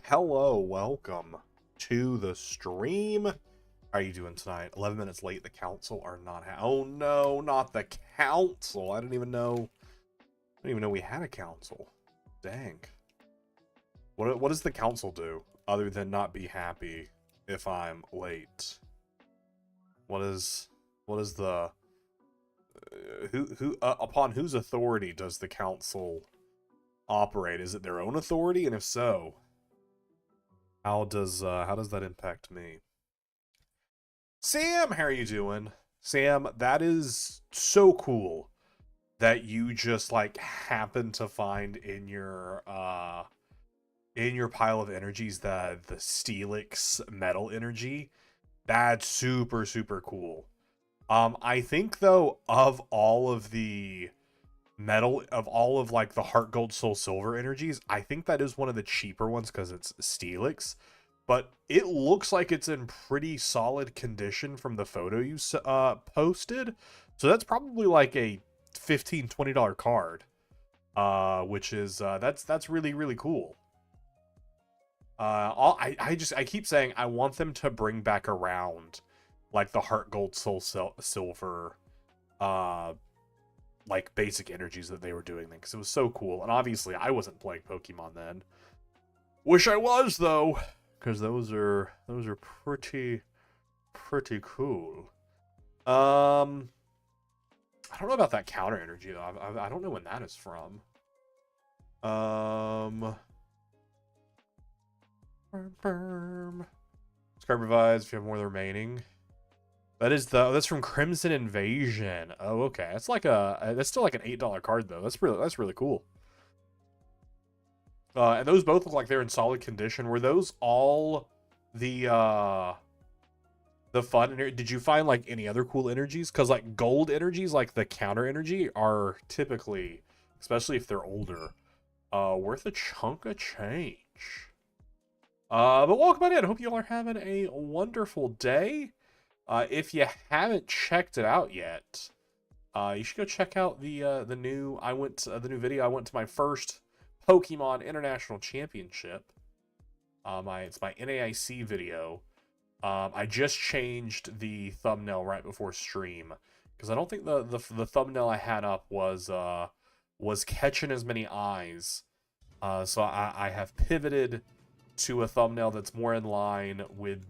Hello, welcome to the stream. How are you doing tonight? 11 minutes late. The council are not. Oh no, not the council. I didn't even know we had a council. Dang. What does the council do other than not be happy if I'm late? What is the upon whose authority does the council operate? Is it their own authority? And if so, how does that impact me? Sam, how are you doing? Sam, that is so cool that you just like happen to find in your pile of energies the Steelix metal energy. That's super cool. I think though of all of the like the heart gold soul silver energies, I think that is one of the cheaper ones because it's Steelix, but it looks like it's in pretty solid condition from the photo you posted, so that's probably like a $15-20 card, which is that's really cool. I keep saying I want them to bring back around like the heart gold soul silver like basic energies that they were doing then, because it was so cool. And obviously I wasn't playing Pokemon then. Wish I was though, because those are pretty cool. I don't know about that counter energy though. I don't know when that is from. Card provides if you have more of the remaining. That's from Crimson Invasion. Oh, okay. That's like that's still like an $8 card though. That's really cool. And those both look like they're in solid condition. Were those all the fun? Did you find like any other cool energies? Because like gold energies, like the counter energy, are typically, especially if they're older, worth a chunk of change. But welcome on in. Hope you all are having a wonderful day. If you haven't checked it out yet, you should go check out the new video. I went to my first Pokemon International Championship. It's my NAIC video. I just changed the thumbnail right before stream because I don't think the thumbnail I had up was catching as many eyes. So I have pivoted to a thumbnail that's more in line with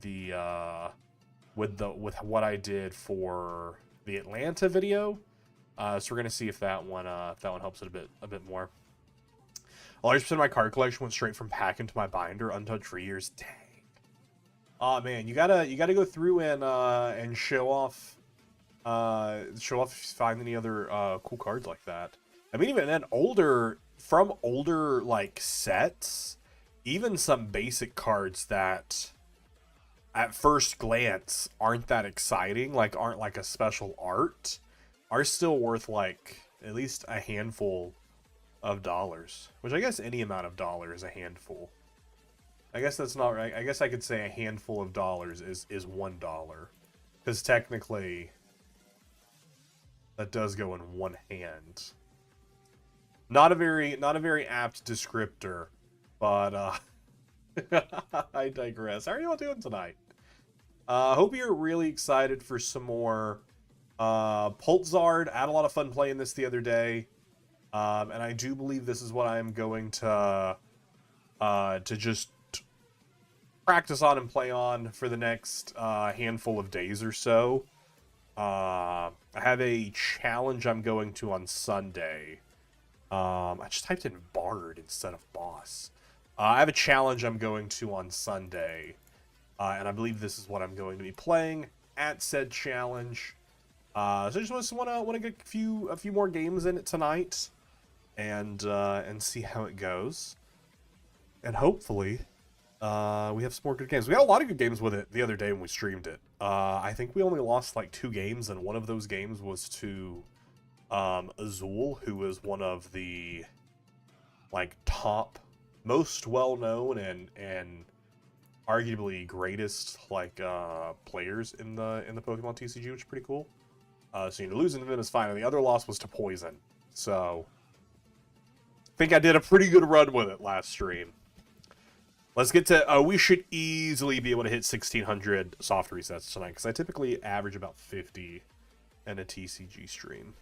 with what I did for the Atlanta video. So we're gonna see if that one helps it a bit more. 100% of my card collection went straight from pack into my binder, untouched for years. Dang. Oh man, you gotta go through and show off if you find any other cool cards like that. I mean, even then, older like sets, even some basic cards that at first glance aren't that exciting, like aren't like a special art, are still worth like at least a handful of dollars, which I guess any amount of dollars is a handful. I guess that's not right. I guess I could say a handful of dollars is $1, because technically that does go in one hand. Not a very apt descriptor, but I digress. How are you all doing tonight? Hope you're really excited for some more Pult Zard. I had a lot of fun playing this the other day, and I do believe this is what I am going to just practice on and play on for the next handful of days or so. I have a challenge I'm going to on Sunday. I just typed in Bard instead of Boss. I have a challenge I'm going to on Sunday, and I believe this is what I'm going to be playing at said challenge. So I just want to get a few more games in it tonight, and see how it goes, and hopefully we have some more good games. We had a lot of good games with it the other day when we streamed it. I think we only lost like 2 games, and one of those games was to Azul, who is one of the like top, most well-known and arguably greatest like players in the Pokemon TCG, which is pretty cool. So losing to them is fine. And the other loss was to Poison. So I think I did a pretty good run with it last stream. Let's get to, we should easily be able to hit 1,600 soft resets tonight, because I typically average about 50 in a TCG stream.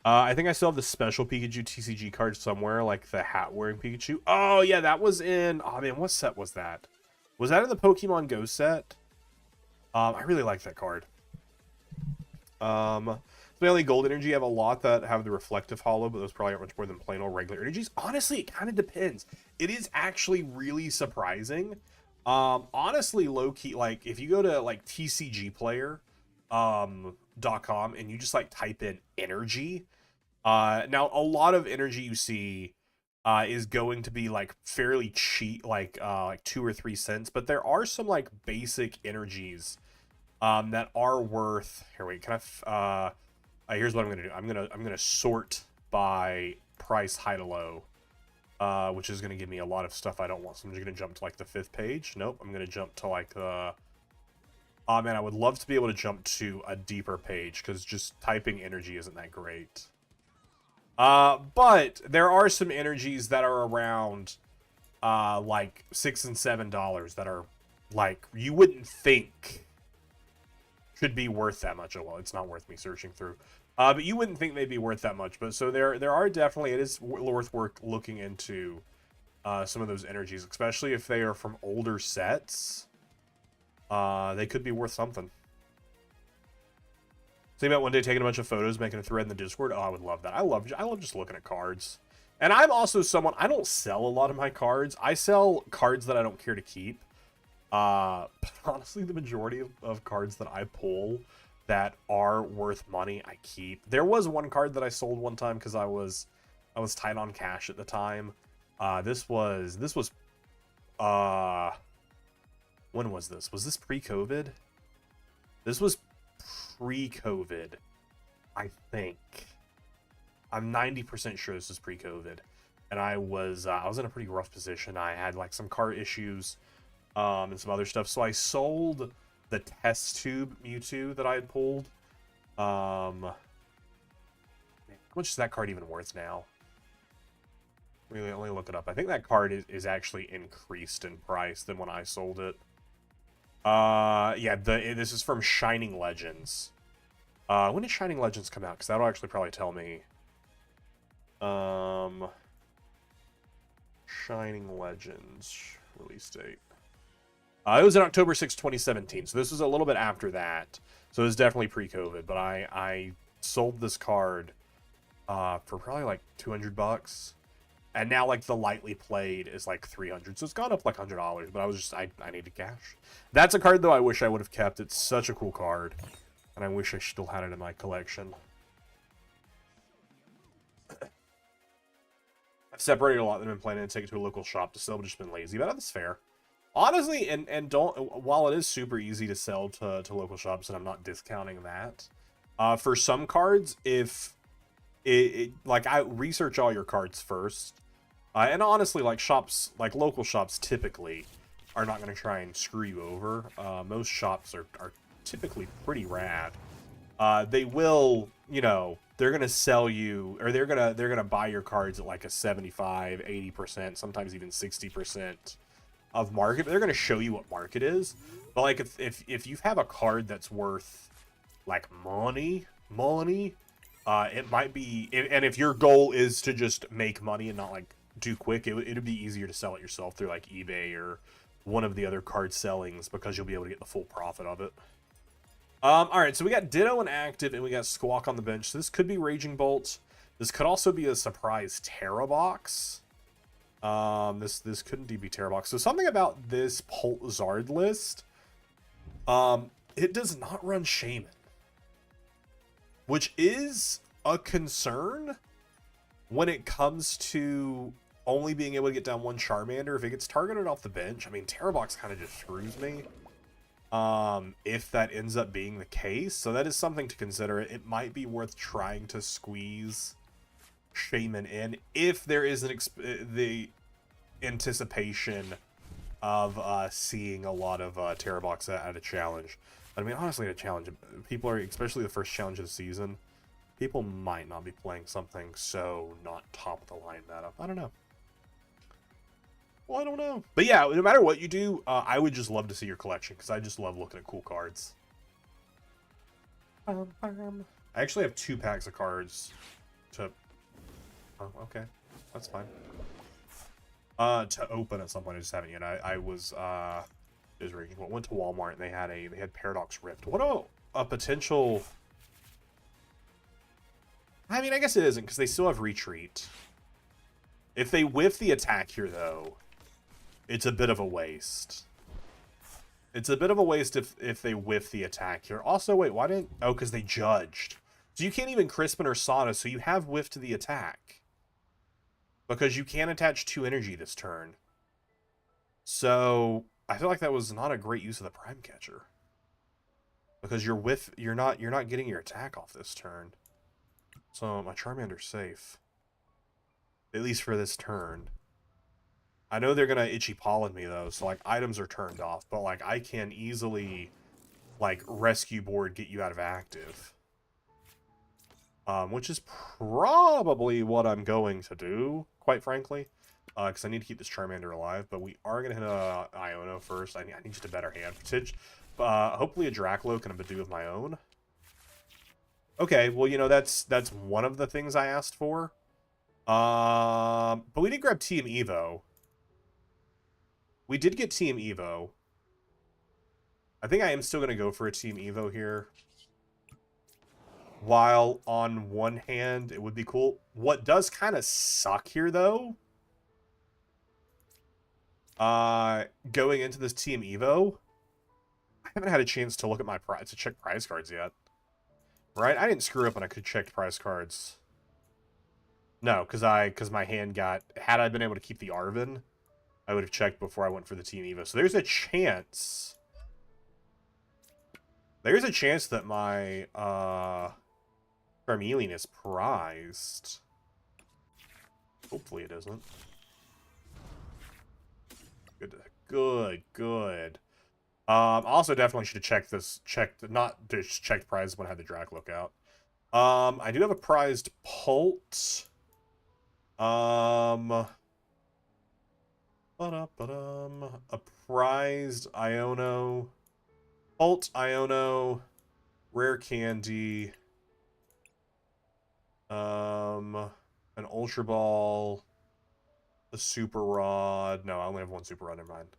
I think I still have the special Pikachu TCG card somewhere, like the hat-wearing Pikachu. Oh, yeah, that was in, oh man, what set was that? Was that in the Pokemon Go set? I really like that card. Mainly gold energy. I have a lot that have the reflective hollow, but those probably aren't much more than plain old regular energies. Honestly, it kind of depends. It is actually really surprising. Honestly, low key, like if you go to like TCGplayer .com and you just like type in energy, now a lot of energy you see is going to be like fairly cheap, like 2 or 3 cents, but there are some like basic energies that are worth. Here, wait, can I? Here's what I'm gonna do. I'm gonna sort by price, high to low, which is gonna give me a lot of stuff I don't want. So I'm just gonna jump to like the 5th page. Nope, I'm gonna jump to like the. Oh man, I would love to be able to jump to a deeper page because just typing energy isn't that great. But there are some energies that are around, like $6 and $7 that are like you wouldn't think should be worth that much. Oh well, it's not worth me searching through. But you wouldn't think they'd be worth that much. But so there are definitely, it is worth looking into some of those energies, especially if they are from older sets. They could be worth something. Think about one day taking a bunch of photos, making a thread in the Discord. Oh, I would love that. I love just looking at cards. And I'm also someone, I don't sell a lot of my cards. I sell cards that I don't care to keep. But honestly, the majority of cards that I pull that are worth money, I keep. There was one card that I sold one time because I was tight on cash at the time. This was when was this? Was this pre-COVID? This was pre-COVID, I think. I'm 90% sure this was pre-COVID, and I was in a pretty rough position. I had like some car issues. And some other stuff. So I sold the test tube Mewtwo that I had pulled. How much is that card even worth now? Really, only look it up. I think that card is actually increased in price than when I sold it. Yeah, this is from Shining Legends. When did Shining Legends come out? Because that'll actually probably tell me. Shining Legends release date. It was in October 6, 2017, so this was a little bit after that. So it was definitely pre-COVID, but I sold this card for probably like $200, and now like the lightly played is like $300, so it's gone up like $100. But I needed cash. That's a card though I wish I would have kept. It's such a cool card, and I wish I still had it in my collection. I've separated a lot that I've been planning to take it to a local shop to sell, but just been lazy. But that's fair. Honestly, and don't, while it is super easy to sell to local shops, and I'm not discounting that, for some cards, if like I research all your cards first, and honestly, like shops, like local shops typically are not going to try and screw you over. Most shops are typically pretty rad. They will, you know, they're going to sell you, or they're going to buy your cards at like a 75, 80%, sometimes even 60% of market. They're going to show you what market is. But like if you have a card that's worth like money, it might be, and if your goal is to just make money and not like do quick, it'd be easier to sell it yourself through like eBay or one of the other card sellings, because you'll be able to get the full profit of it. All right, so we got Ditto and active, and we got Squawk on the bench. So this could be Raging Bolt. This could also be a surprise Terra box. This couldn't be Terra box. So something about this Pult Zard list, it does not run Shaman, which is a concern when it comes to only being able to get down one Charmander. If it gets targeted off the bench, I mean, Terra box kind of just screws me. If that ends up being the case, so that is something to consider. It might be worth trying to squeeze Shaman in if there is the anticipation of seeing a lot of Terra box at a challenge. But I mean, honestly, at a challenge, people are, especially the first challenge of the season, people might not be playing something so not top of the line meta. I don't know. Well, I don't know. But yeah, no matter what you do, I would just love to see your collection, because I just love looking at cool cards. I actually have 2 packs of cards to... Oh, okay. That's fine. To open at some point. I just haven't yet. I was, went to Walmart, and they had Paradox Rift. What a potential... I mean, I guess it isn't, because they still have Retreat. If they whiff the attack here, though, it's a bit of a waste. It's a bit of a waste if they whiff the attack here. Also, wait, why didn't... Oh, because they judged. So you can't even Crispin or Sada, so you have whiffed the attack. Because you can't attach 2 energy this turn. So, I feel like that was not a great use of the Prime Catcher. Because you're not getting your attack off this turn. So, my Charmander's safe. At least for this turn. I know they're gonna Itchy Pollen me, though, so, like, items are turned off. But, like, I can easily, like, rescue board, get you out of active. Which is probably what I'm going to do, quite frankly. Because I need to keep this Charmander alive. But we are going to hit a Iono first. I need just a better hand. Hopefully a Dracloak and a Badoo of my own. Okay, well, you know, that's one of the things I asked for. But we did grab Team Evo. We did get Team Evo. I think I am still going to go for a Team Evo here. While on one hand, it would be cool. What does kind of suck here, though, going into this Team Evo, I haven't had a chance to look at my prize, to check prize cards yet. Right? I didn't screw up when I could check prize cards. No, because my hand got... Had I been able to keep the Arven, I would have checked before I went for the Team Evo. So there's a chance... There's a chance that my, Charmeleon is prized. Hopefully it isn't. Good. Also definitely should have not just checked prizes when I had the Dracloak out. I do have a prized Pult. A prized Iono. Pult, Iono, Rare Candy, an Ultra Ball, a Super Rod. No, I only have 1 Super Rod, never mind.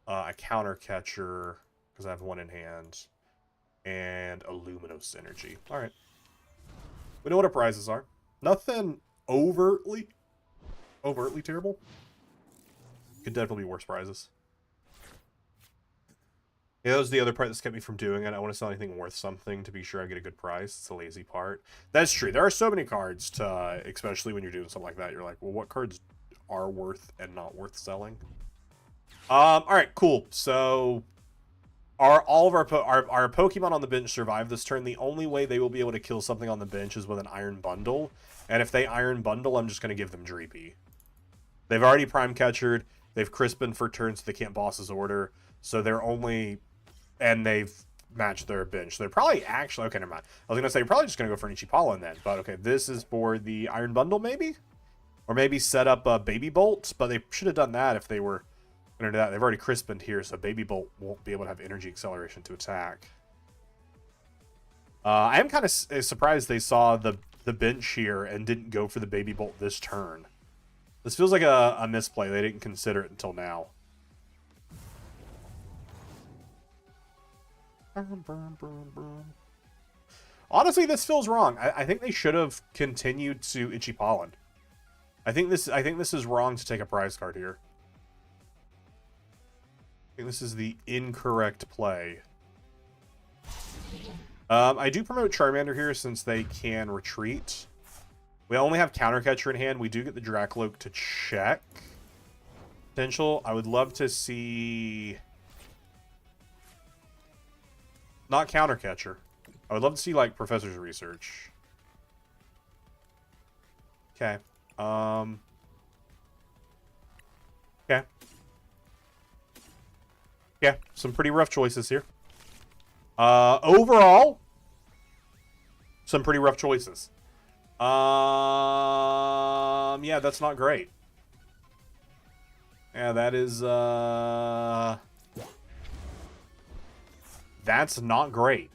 A Counter Catcher, because I have 1 in hand, and a Luminous Energy. Alright. We know what our prizes are. Nothing overtly terrible. Could definitely be worse prizes. Yeah, that was the other part that's kept me from doing it. I want to sell anything worth something to be sure I get a good price. It's the lazy part. That's true. There are so many cards to, especially when you're doing something like that. You're like, well, what cards are worth and not worth selling? All right, cool. So, all of our Pokemon on the bench survive this turn. The only way they will be able to kill something on the bench is with an Iron Bundle. And if they Iron Bundle, I'm just going to give them Dreepy. They've already Prime Catchered. They've Crispin for turns, so they can't boss his order. So they're only... And they've matched their bench. So they're probably actually... Okay, never mind. I was going to say, you're probably just going to go for an Ichipala then. But okay, this is for the Iron Bundle, maybe? Or maybe set up a Baby Bolt. But they should have done that if they were going to do that. They've already Crispined here, so Baby Bolt won't be able to have energy acceleration to attack. I am kind of surprised they saw the bench here and didn't go for the Baby Bolt this turn. This feels like a misplay. They didn't consider it until now. Honestly, this feels wrong. I think they should have continued to Itchy Pollen. I think this is wrong to take a prize card here. I think this is the incorrect play. I do promote Charmander here since they can retreat. We only have Counter Catcher in hand. We do get the Dracloak to check. Potential. I would love to see... Not Counter Catcher. I would love to see, like, Professor's Research. Okay. Okay. Yeah, some pretty rough choices here. Overall, some pretty rough choices. Yeah, that's not great. Yeah, Yeah, that is, that's not great.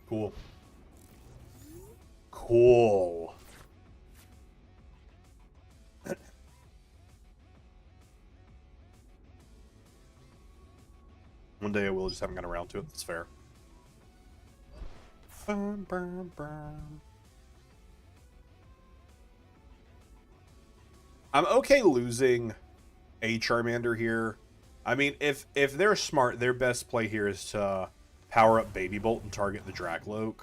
Cool. Cool. One day I will, just haven't gotten around to it. That's fair. I'm okay losing a Charmander here. I mean, if they're smart, their best play here is to power up Baby Bolt and target the Dracloak.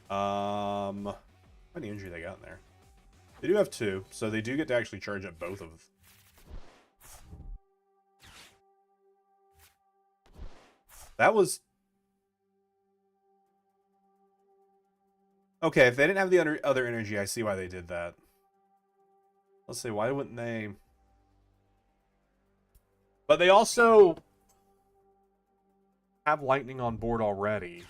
How many energy they got in there? They do have 2, so they do get to actually charge up both of them. That was... Okay, if they didn't have the other energy, I see why they did that. Let's see, why wouldn't they... But they also have lightning on board already.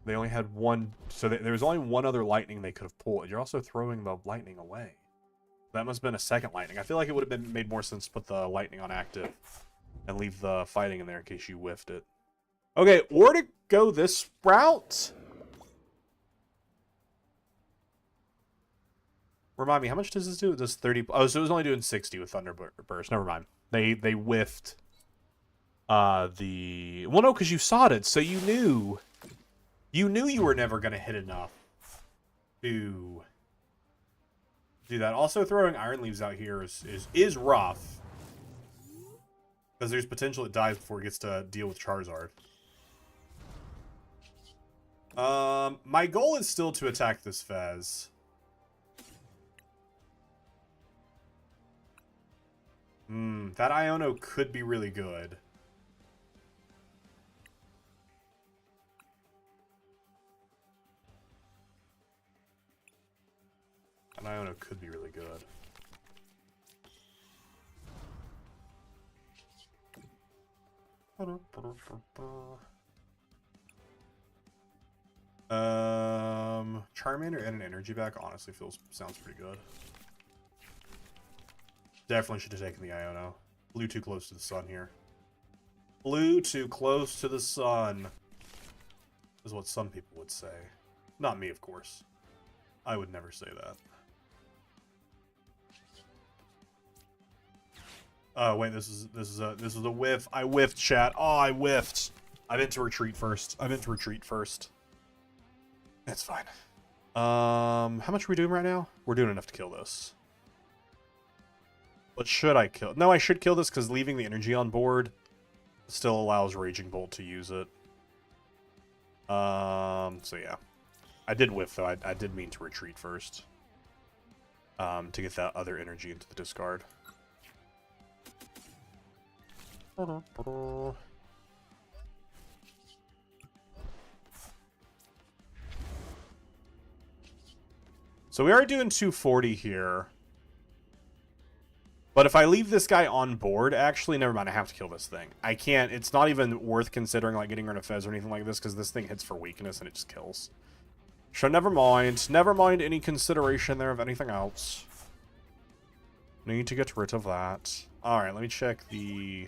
They only had one, so there was only one other lightning they could have pulled. You're also throwing the lightning away. That must have been a second lightning. I feel like it would have made more sense to put the lightning on active and leave the fighting in there in case you whiffed it. Okay, or to go this route. Remind me, how much does this do? It does 30. Oh, so it was only doing 60 with Thunderburst. Never mind. They whiffed the... Well, no, because you saw it, so you knew... You knew you were never going to hit enough to do that. Also, throwing Iron Leaves out here is rough. Because there's potential it dies before it gets to deal with Charizard. My goal is still to attack this Fez. That Iono could be really good. An Iono could be really good. Charmander and an energy back honestly sounds pretty good. Definitely should have taken the Iono. Flew too close to the sun here. Flew too close to the sun. Is what some people would say. Not me, of course. I would never say that. Oh wait, this is a whiff. I whiffed, chat. Oh, I whiffed. I meant to retreat first. That's fine. How much are we doing right now? We're doing enough to kill this. But should I kill? No, I should kill this because leaving the energy on board still allows Raging Bolt to use it. So yeah. I did whiff though. I did mean to retreat first. To get that other energy into the discard. So we are doing 240 here. But if I leave this guy on board, actually, never mind, I have to kill this thing. I can't, it's not even worth considering like getting rid of Fez or anything like this, because this thing hits for weakness and it just kills. So never mind any consideration there of anything else. Need to get rid of that. Alright, let me check the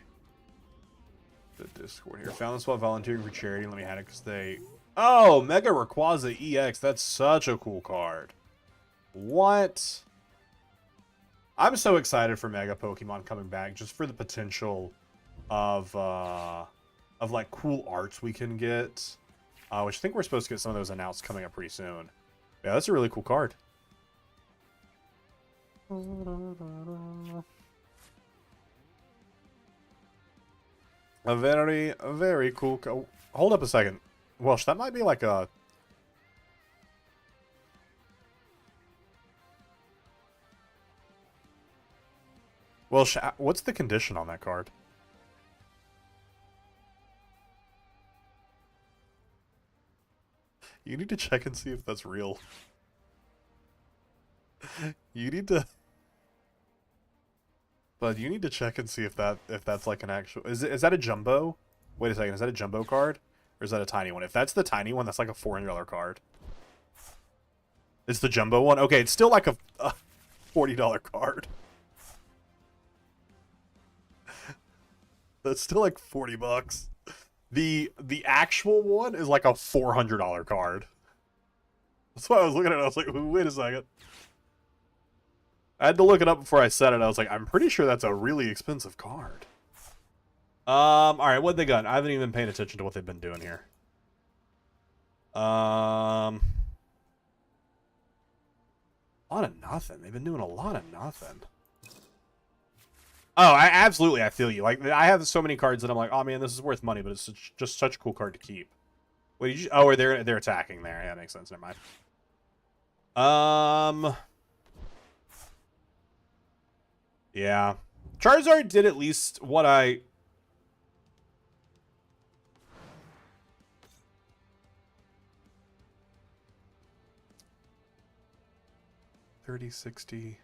Discord here. Found this while volunteering for charity. Let me have it because they... Oh, Mega Rayquaza EX. That's such a cool card. What? I'm so excited for Mega Pokemon coming back just for the potential of like cool arts we can get. Which I think we're supposed to get some of those announced coming up pretty soon. Yeah, that's a really cool card. A very, very cool... Hold up a second. Welsh, that might be like a... Welsh, what's the condition on that card? You need to check and see if that's real. You need to... But you need to check and see if that's like an actual... Is that a jumbo? Wait a second, is that a jumbo card? Or is that a tiny one? If that's the tiny one, that's like a $400 card. It's the jumbo one? Okay, it's still like a $40 card. That's still like 40 bucks. The actual one is like a $400 card. That's why I was looking at it. I was like, wait a second. I had to look it up before I said it. I was like, I'm pretty sure that's a really expensive card. All right, what they got? I haven't even been paying attention to what they've been doing here. A lot of nothing. They've been doing a lot of nothing. Oh, I feel you. Like, I have so many cards that I'm like, oh man, this is worth money, but it's just such a cool card to keep. Wait, did you? Oh, or they're attacking there. Yeah, makes sense. Never mind. Yeah, Charizard did at least what I. 30, 60.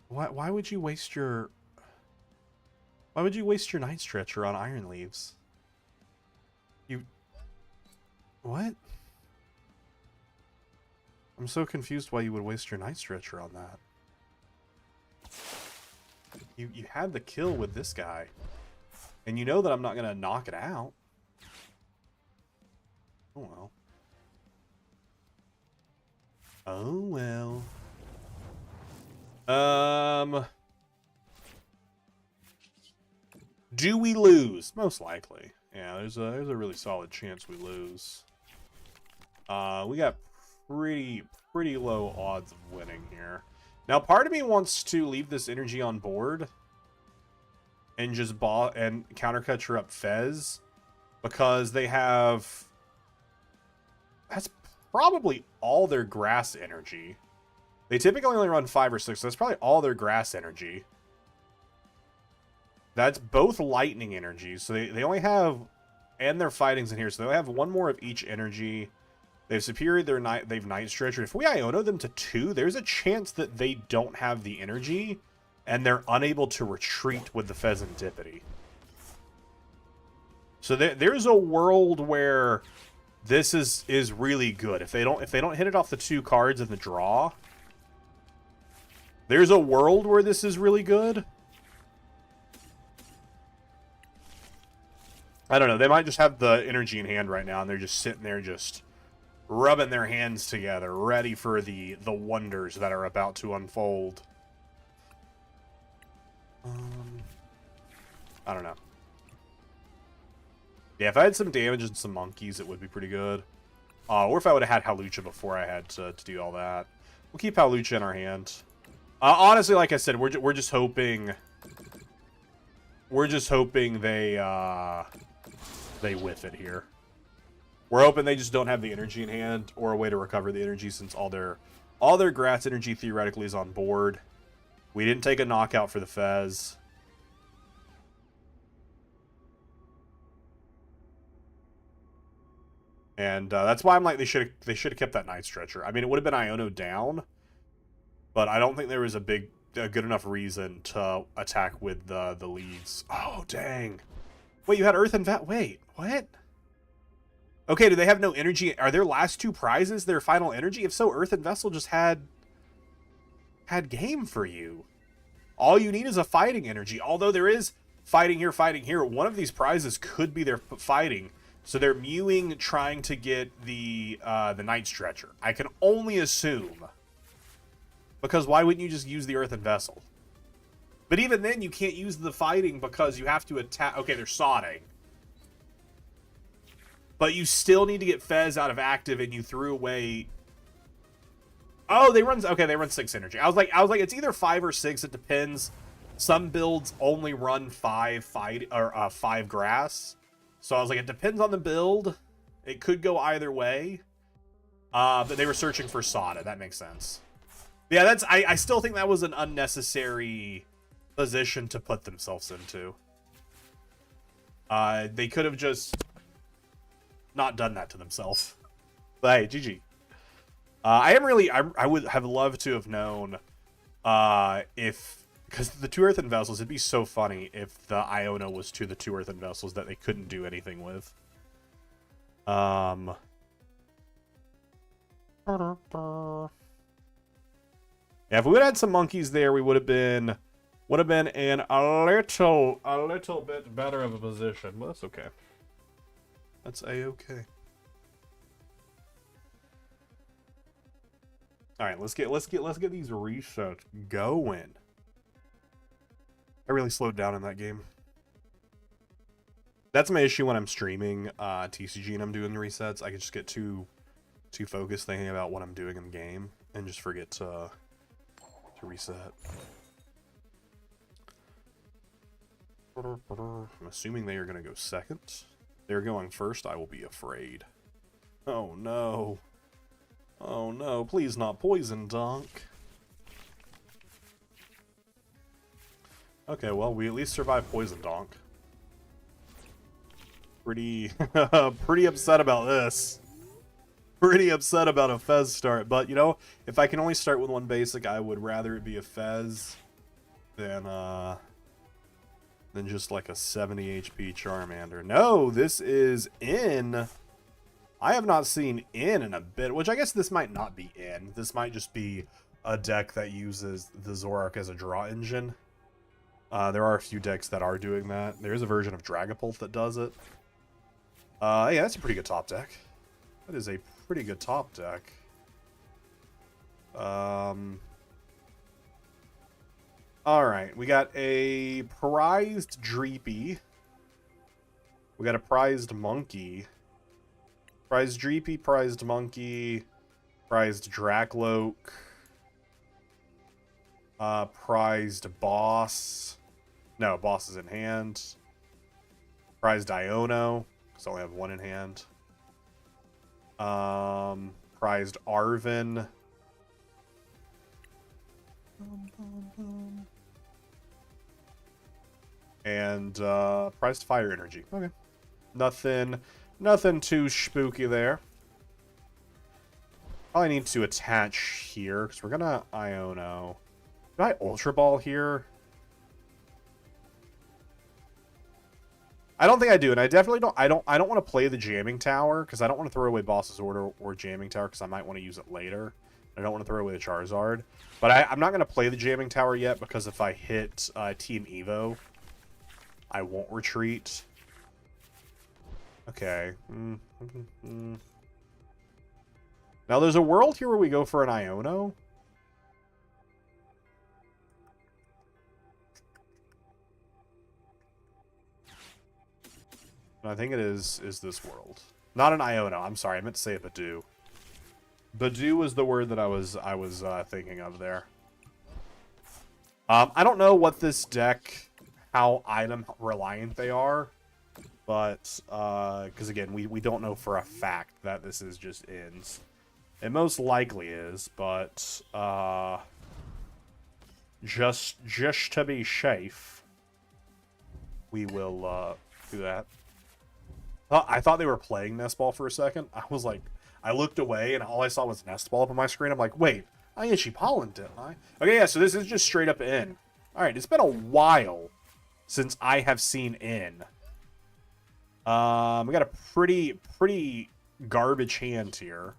Why would you waste your... Why would you waste your Night Stretcher on Iron Leaves? You... What? I'm so confused why you would waste your Night Stretcher on that. You had the kill with this guy. And you know that I'm not going to knock it out. Oh well. Oh well. Do we lose? Most likely. Yeah, there's a really solid chance we lose. We got pretty low odds of winning here. Now, part of me wants to leave this energy on board and just counterculture up Fez, because they have... That's probably all their grass energy. They typically only run 5 or 6, so that's probably all their grass energy. That's both lightning energies, so they only have... And their fighting's in here, so they only have 1 more of each energy. They've they've Night Stretcher. If we Iono them to 2, there's a chance that they don't have the energy, and they're unable to retreat with the Pheasantipity. So there's a world where this is really good. If they don't hit it off the 2 cards in the draw, there's a world where this is really good. I don't know. They might just have the energy in hand right now, and they're just sitting there just rubbing their hands together, ready for the wonders that are about to unfold. I don't know. Yeah, if I had some damage and some monkeys, it would be pretty good. Or if I would have had Hawlucha before I had to do all that. We'll keep Hawlucha in our hand. Honestly, like I said, we're just hoping... We're just hoping they whiff it here. We're hoping they just don't have the energy in hand or a way to recover the energy, since all their grass energy theoretically is on board. We didn't take a knockout for the Fez. And that's why I'm like, they should have kept that Night Stretcher. I mean, it would have been Iono down, but I don't think there was a good enough reason to attack with the leads. Oh, dang. Wait, you had Earth and Vat. Wait, what? Okay, do they have no energy? Are their last 2 prizes their final energy? If so, Earth and Vessel just had game for you. All you need is a fighting energy. Although there is fighting here, fighting here. One of these prizes could be their fighting. So they're mewing, trying to get the Night Stretcher. I can only assume. Because why wouldn't you just use the Earthen Vessel? But even then, you can't use the fighting because you have to attack... Okay, they're sodding. But you still need to get Fez out of active, and you threw away... Oh, they run 6 energy. I was like, it's either 5 or 6. It depends. Some builds only run 5 grass. So I was like, it depends on the build. It could go either way. But they were searching for Sada. That makes sense. Yeah, I still think that was an unnecessary position to put themselves into. They could have just not done that to themselves. But hey, GG. I would have loved to have known if Because the 2 earthen vessels, it'd be so funny if the Iona was to the 2 earthen vessels that they couldn't do anything with. Yeah, if we would have had some monkeys there, we would have been in a little bit better of a position. But that's okay. That's a-okay. All right, let's get these resets going. I really slowed down in that game. That's my issue when I'm streaming TCG and I'm doing the resets. I can just get too focused thinking about what I'm doing in the game and just forget to reset. I'm assuming they are going to go second. They're going first. I will be afraid. Oh no. Oh no, please not poison dunk. Okay, well, we at least survived poison donk. Pretty upset about this. Pretty upset about a Fez start, but you know, if I can only start with one basic, I would rather it be a Fez than just like a 70 HP Charmander. No, this is in. I have not seen in a bit, which I guess this might not be in. This might just be a deck that uses the Zoroark as a draw engine. There are a few decks that are doing that. There is a version of Dragapult that does it. Yeah, that's a pretty good top deck. That is a pretty good top deck. Alright, we got a prized Dreepy. We got a prized Monkey. Prized Dreepy, prized Monkey, prized Drakloak, prized Boss. No, Boss is in hand. Prized Iono, because I only have one in hand. Prized Arven. And prized Fire Energy. Okay. Nothing too spooky there. Probably need to attach here, because we're gonna Iono. Did I Ultra Ball here? I don't think I do, and I definitely don't. I don't want to play the Jamming Tower because I don't want to throw away Boss's Order or Jamming Tower because I might want to use it later. I don't want to throw away the Charizard, but I'm not going to play the Jamming Tower yet because if I hit Team Evo, I won't retreat. Okay. Now there's a world here where we go for an Iono. I think it is this world. Not an Iono. I'm sorry. I meant to say a Badoo. Badoo was the word that I was thinking of there. I don't know what this deck, how item reliant they are, but because again, we don't know for a fact that this is just ins. It most likely is, but just to be safe, we will do that. I thought they were playing Nest Ball for a second. I was like, I looked away and all I saw was Nest Ball up on my screen. I'm like, wait, I Itchy Pollen, didn't I? Okay, yeah, so this is just straight up in. Alright, it's been a while since I have seen in. We got a pretty garbage hand here.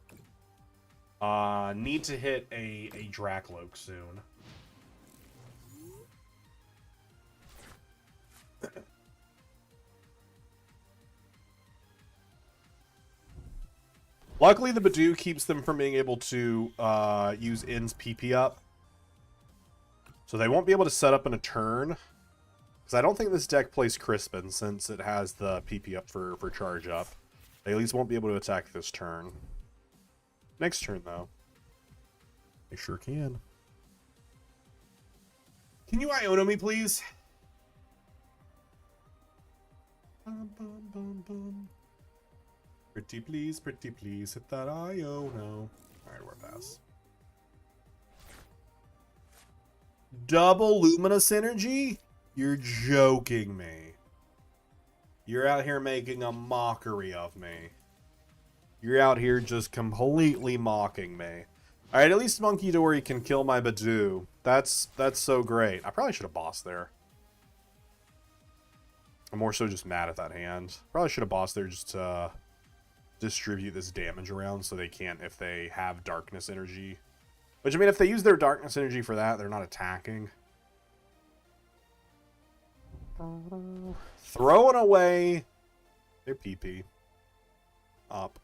Need to hit a Drakloak soon. Luckily, the Badoo keeps them from being able to use In's PP up. So they won't be able to set up in a turn. Because I don't think this deck plays Crispin since it has the PP up for charge up. They at least won't be able to attack this turn. Next turn, though. They sure can. Can you Iono me, please? Bum, bum, bum, bum. Pretty please, hit that Iono. Alright, we're pass. Double Luminous Energy? You're joking me. You're out here making a mockery of me. You're out here just completely mocking me. Alright, at least Monkey Dory can kill my Badoo. That's so great. I probably should have bossed there. I'm more so just mad at that hand. Probably should have bossed there just to distribute this damage around so they can't if they have darkness energy. Which, I mean, if they use their darkness energy for that, they're not attacking. Throwing away their PP. Up.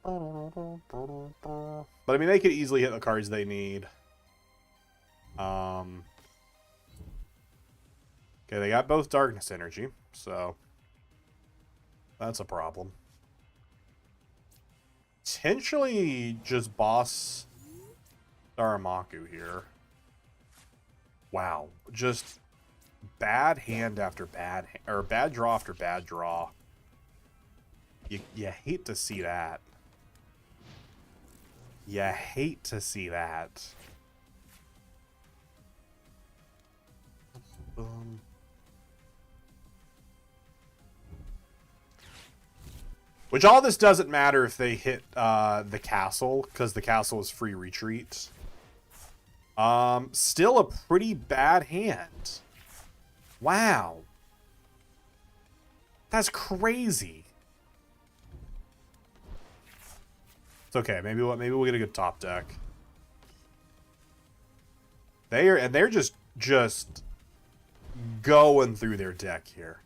But, I mean, they could easily hit the cards they need. Okay, they got both darkness energy, so that's a problem. Potentially just boss Daramaku here. Wow, just bad hand after bad or bad draw after bad draw. You hate to see that. You hate to see that. Which all this doesn't matter if they hit the castle, because the castle is free retreat. Still a pretty bad hand. Wow. That's crazy. It's okay. Maybe we'll get a good top deck. They're just going through their deck here.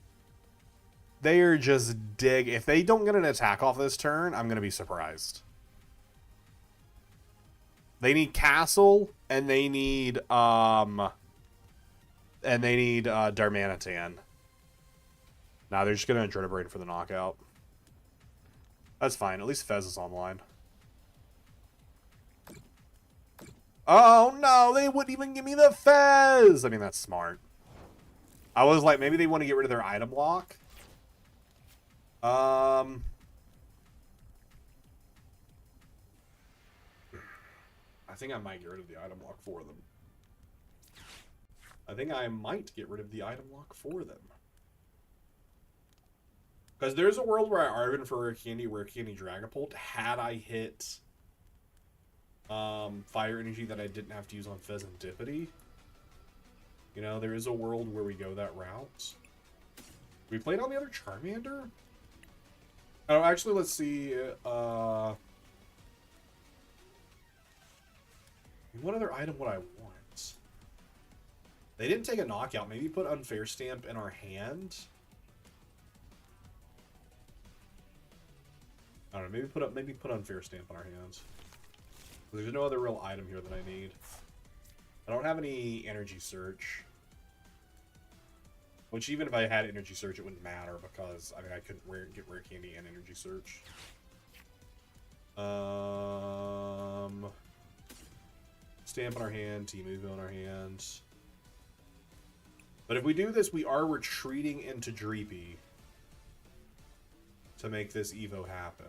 They are just dig. If they don't get an attack off this turn, I'm gonna be surprised. They need castle and they need Darmanitan. Nah, they're just gonna Dredabraid for the knockout. That's fine. At least Fez is online. Oh no, they wouldn't even give me the Fez. I mean, that's smart. I was like, maybe they want to get rid of their item lock. I think I might get rid of the item lock for them. Because there's a world where I Arvin for Rare Candy, Dragapult. Had I hit Fire Energy that I didn't have to use on Pheasantipity. You know, there is a world where we go that route. We played on the other Charmander? Oh, actually, let's see. What other item would I want? They didn't take a knockout. Maybe put Unfair Stamp in our hand. I don't know. Maybe put Unfair Stamp in our hands. There's no other real item here that I need. I don't have any Energy Search. Which, even if I had Energy Search, it wouldn't matter because, I mean, I couldn't get Rare Candy and Energy Search. Stamp in our hand, T-Move in our hands. But if we do this, we are retreating into Dreepy to make this Evo happen.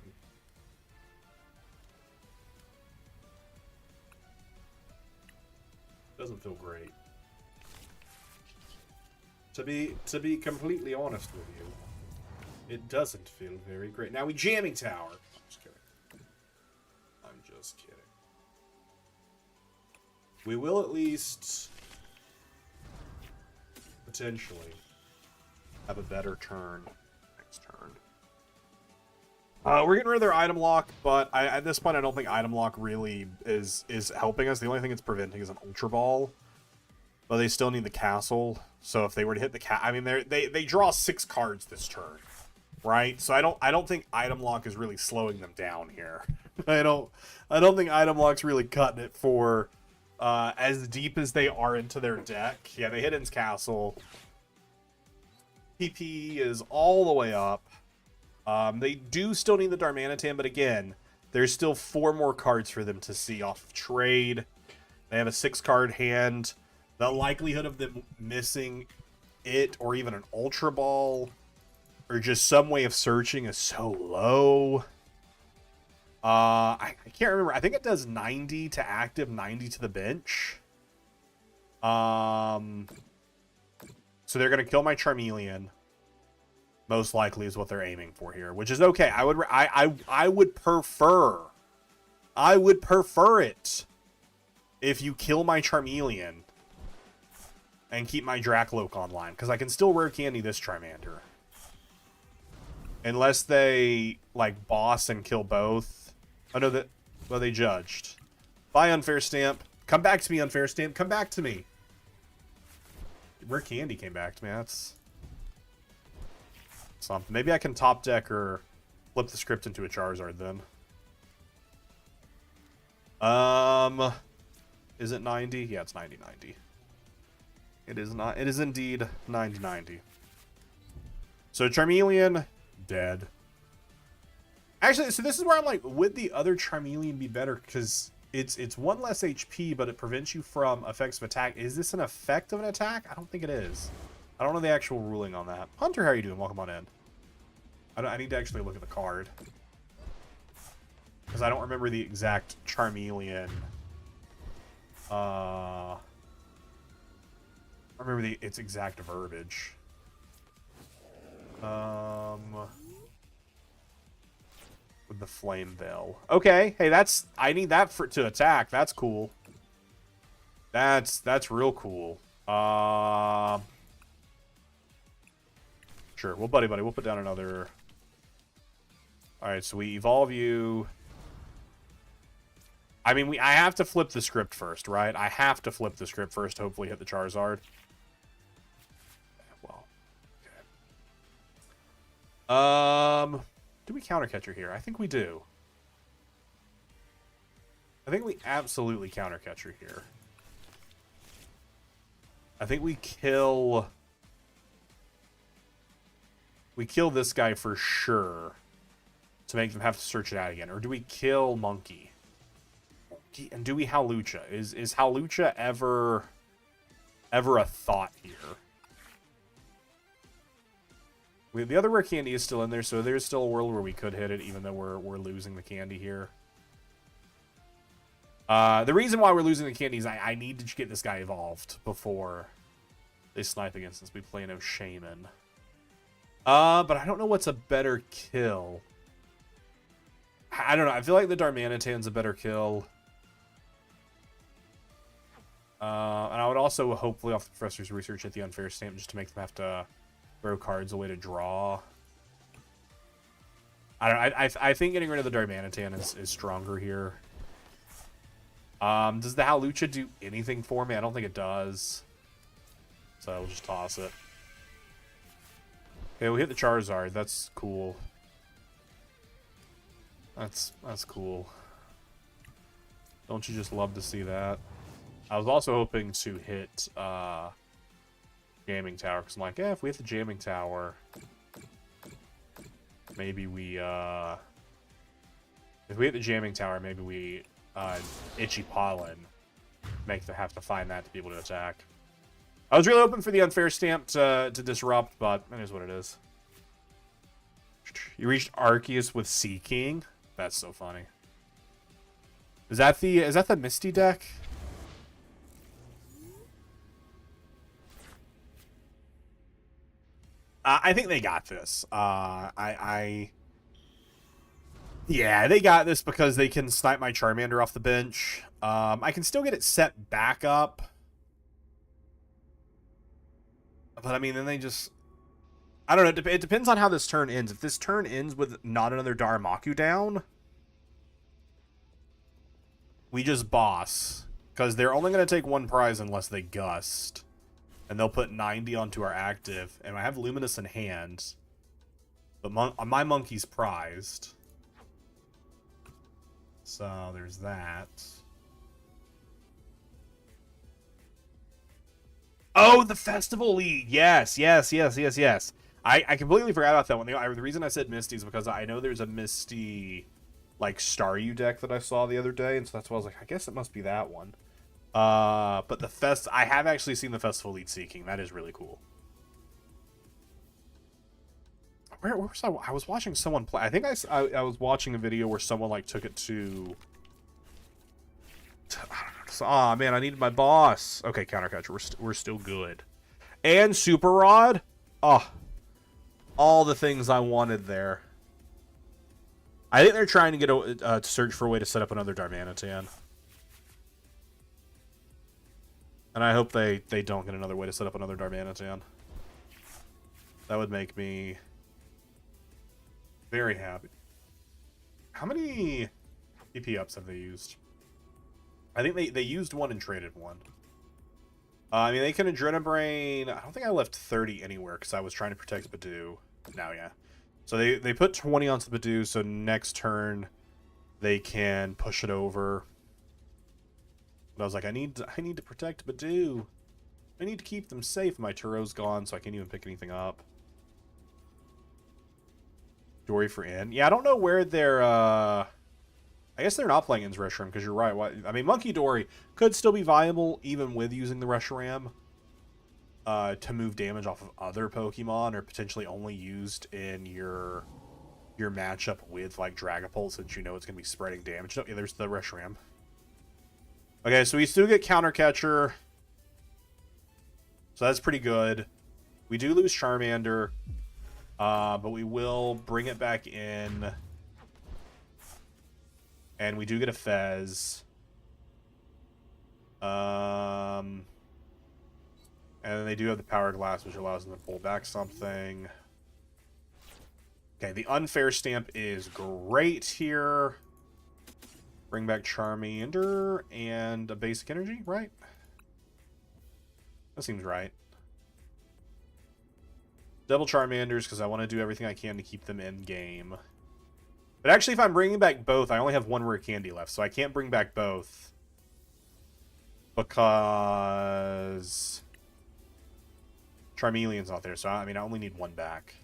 Doesn't feel great. To be completely honest with you, it doesn't feel very great. Now we Jamming Tower. I'm just kidding. I'm just kidding. We will at least potentially have a better turn next turn. We're getting rid of their item lock, but at this point I don't think item lock really is helping us. The only thing it's preventing is an Ultra Ball. But they still need the castle. So if they were to hit the I mean, they draw 6 cards this turn, right? So I don't think item lock is really slowing them down here. I don't think item lock's really cutting it for as deep as they are into their deck. Yeah, they hit ins castle. PP is all the way up. They do still need the Darmanitan, but again, there's still 4 more cards for them to see off of trade. They have a 6-card hand. The likelihood of them missing it or even an Ultra Ball or just some way of searching is so low. I can't remember. I think it does 90 to active, 90 to the bench. So they're going to kill my Charmeleon. Most likely is what they're aiming for here, which is okay. I would prefer it if you kill my Charmeleon and keep my Dracloak online, because I can still rare candy this Charmander. Unless they, like, boss and kill both. I know that, well, they judged. Bye, Unfair Stamp. Come back to me, Unfair Stamp. Come back to me. Rare candy came back to me. That's something. Maybe I can top deck or flip the script into a Charizard then. Is it 90? Yeah, it's 90-90. It is not. It is indeed 90-90. So Charmeleon, dead. Actually, so this is where I'm like, would the other Charmeleon be better? Because it's 1 less HP, but it prevents you from effects of attack. Is this an effect of an attack? I don't think it is. I don't know the actual ruling on that. Hunter, how are you doing? Welcome on in. I need to actually look at the card. Because I don't remember the exact Charmeleon. I remember its exact verbiage. With the Flame Veil. Okay, hey, that's... I need that to attack. That's cool. That's real cool. Sure, well, buddy, we'll put down another... Alright, so we evolve you... I mean, I have to flip the script first, right? I have to flip the script first to hopefully hit the Charizard. Well, okay. Do we counter catcher here? I think we do. I think we absolutely counter catcher here. I think we kill... We kill this guy for sure to make them have to search it out again. Or do we kill Monkey? And do we Hawlucha? Is Hawlucha ever a thought here? The other rare candy is still in there, so there's still a world where we could hit it, even though we're losing the candy here. The reason why we're losing the candy is I need to get this guy evolved before they snipe against us. We play no Shaman. But I don't know what's a better kill. I don't know. I feel like the Darmanitan's a better kill. And I would also, hopefully, off the Professor's research, hit the Unfair Stamp just to make them have to throw cards away to draw. I don't know. I think getting rid of the Darmanitan is stronger here. Does the Hawlucha do anything for me? I don't think it does. So I'll just toss it. Okay, we hit the Charizard. That's cool. That's cool. Don't you just love to see that? I was also hoping to hit Jamming Tower, because I'm like, if we hit the Jamming Tower, maybe we if we hit the Jamming Tower, maybe we Itchy Pollen make them have to find that to be able to attack. I was really hoping for the Unfair Stamp to disrupt, but it is what it is. You reached Arceus with Sea King? That's so funny. Is that the Misty deck? I think they got this. Yeah, they got this because they can snipe my Charmander off the bench. I can still get it set back up. But, I mean, then they just... I don't know. It depends on how this turn ends. If this turn ends with not another Darmaku down, we just boss. Because they're only going to take one prize unless they gust. And they'll put 90 onto our active. And I have Luminous in hand. But my monkey's prized. So, there's that. Oh, the Festival League! Yes. I completely forgot about that one. The reason I said Misty is because I know there's a Misty, like, Staryu deck that I saw the other day. And so that's why I was like, I guess it must be that one. But I have actually seen the Festival Lead Seeking. That is really cool. Where was I? I was watching someone play. I think I was watching a video where someone like took it to. Ah, man, I needed my boss. Okay, counter catcher. We're still good. And Super Rod. Oh, All the things I wanted there. I think they're trying to get to search for a way to set up another Darmanitan. And I hope they don't get another way to set up another Darmanitan. That would make me very happy. How many PP ups have they used? I think they used one and traded one. I mean, they can Adrenabrain. I don't think I left 30 anywhere because I was trying to protect Badoo. Now, yeah. So they put 20 onto the Badoo, so next turn they can push it over. But I was like, I need to protect Badoo. I need to keep them safe. My Turo's gone, so I can't even pick anything up. Dory for in. Yeah, I don't know where they're... I guess they're not playing In's Reshiram, because you're right. I mean, Monkey Dory could still be viable, even with using the Reshiram, to move damage off of other Pokemon, or potentially only used in your matchup with, like, Dragapult, since you know it's going to be spreading damage. Oh, yeah, there's the Reshiram. Okay, so we still get Counter Catcher. So that's pretty good. We do lose Charmander, but we will bring it back in. And we do get a Fez. And then they do have the Power Glass, which allows them to pull back something. Okay, the Unfair Stamp is great here. Bring back Charmander and a Basic Energy, right? That seems right. Double Charmanders, because I want to do everything I can to keep them in game. But actually, if I'm bringing back both, I only have one Rare Candy left, so I can't bring back both. Because Charmeleon's not there, so I mean, I only need one back.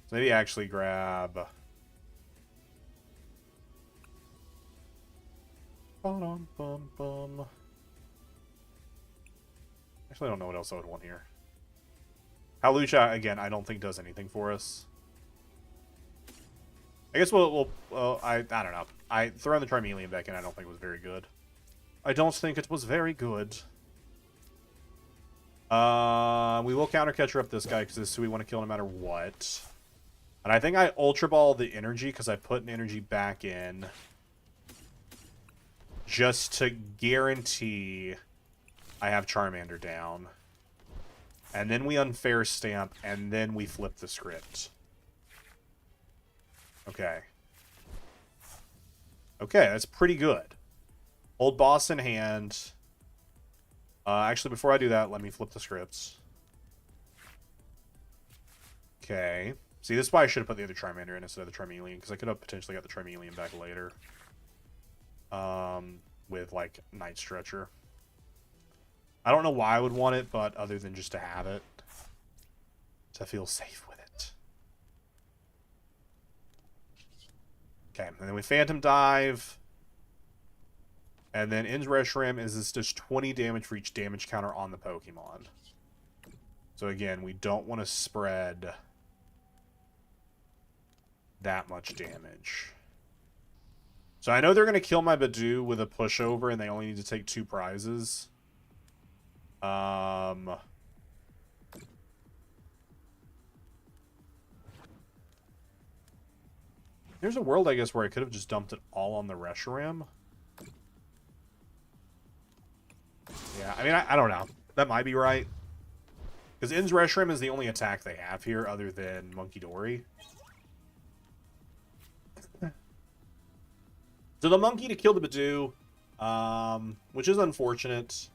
So maybe I actually grab... Actually, I don't know what else I would want here. Hawlucha, again, I don't think does anything for us. I guess well, I don't know. I throw the Charmeleon back in, I don't think it was very good. I don't think it was very good. We will Counter Catcher up this guy, because this is who we want to kill no matter what. And I think I Ultra Ball the energy, because I put an energy back in. Just to guarantee I have Charmander down. And then we Unfair Stamp, and then we flip the script. Okay. Okay, that's pretty good. Old Boss in hand. Actually, before I do that, let me flip the scripts. Okay. See, this is why I should have put the other Charmander in instead of the Charmeleon, because I could have potentially got the Charmeleon back later. With, like, Night Stretcher. I don't know why I would want it, but other than just to have it. To feel safe with it. Okay, and then we Phantom Dive. And then In's Reshiram is this just 20 damage for each damage counter on the Pokemon. So again, we don't want to spread that much damage. So I know they're going to kill my Badoo with a pushover, and they only need to take 2 prizes. There's a world, I guess, where I could have just dumped it all on the Reshiram. Yeah, I mean, I don't know. That might be right. Because In's Reshiram is the only attack they have here other than Monkey Dory. So the Monkey to kill the Badoo, which is unfortunate.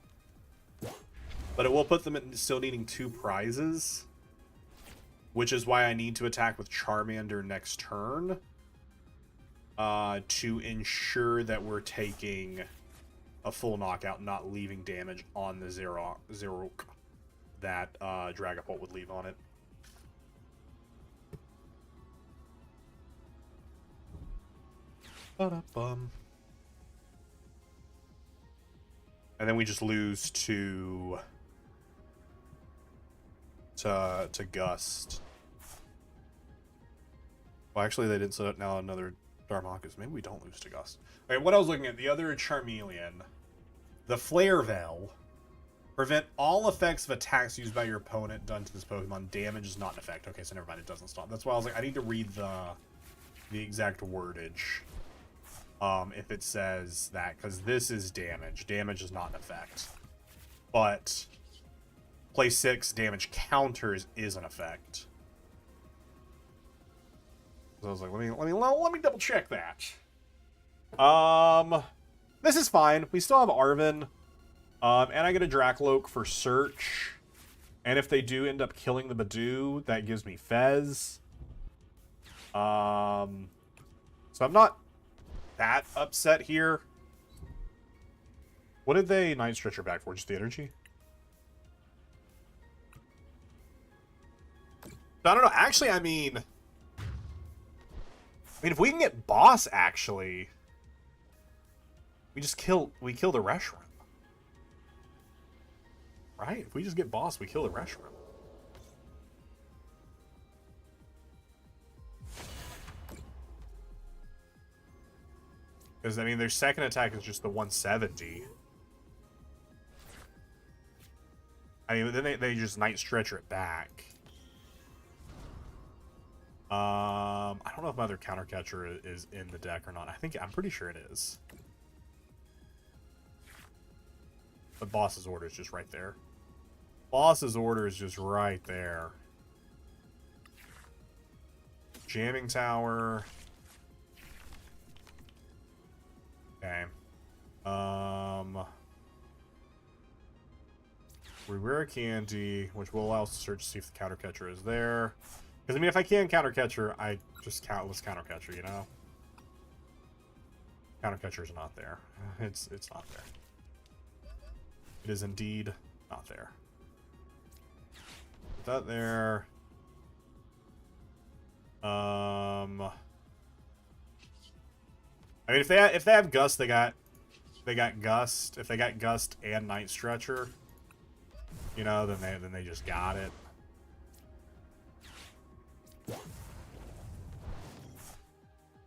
But it will put them at still needing 2 prizes. Which is why I need to attack with Charmander next turn. To ensure that we're taking a full knockout, not leaving damage on the Zero that Dragapult would leave on it. And then we just lose to Gust. Well, actually, they did set up now another Darmanitan. Maybe we don't lose to Gust. Okay, what I was looking at, the other Charmeleon, the Flare Veil, Prevent all effects of attacks used by your opponent done to this Pokemon. Damage is not an effect. Okay, so never mind. It doesn't stop. That's why I was like, I need to read the exact wordage. If it says that, because this is damage. Damage is not an effect. But play 6 damage counters is an effect. So I was like, let me double check that. This is fine. We still have Arven. And I get a Dracloak for search. And if they do end up killing the Badoo, that gives me Fez. So I'm not that upset here. What did they Night Stretcher back for? Just the energy? I don't know. Actually, I mean, if we can get boss, actually, we kill the Reshiram. Right? If we just get boss, we kill the Reshiram. Because, I mean, their second attack is just the 170. I mean, then they just Night Stretcher it back. I don't know if my other counter catcher is in the deck or not. I'm pretty sure it is. But boss's order is just right there. Boss's order is just right there. Jamming Tower. Okay. We wear a candy, which will allow us to search to see if the counter catcher is there. Because, I mean, if I can counter catcher, I just let's counter catcher, you know? Counter catcher is not there. It's not there. It is indeed not there. Put that there. I mean, if they have Gust, they got Gust. If they got Gust and Night Stretcher, you know, then they just got it.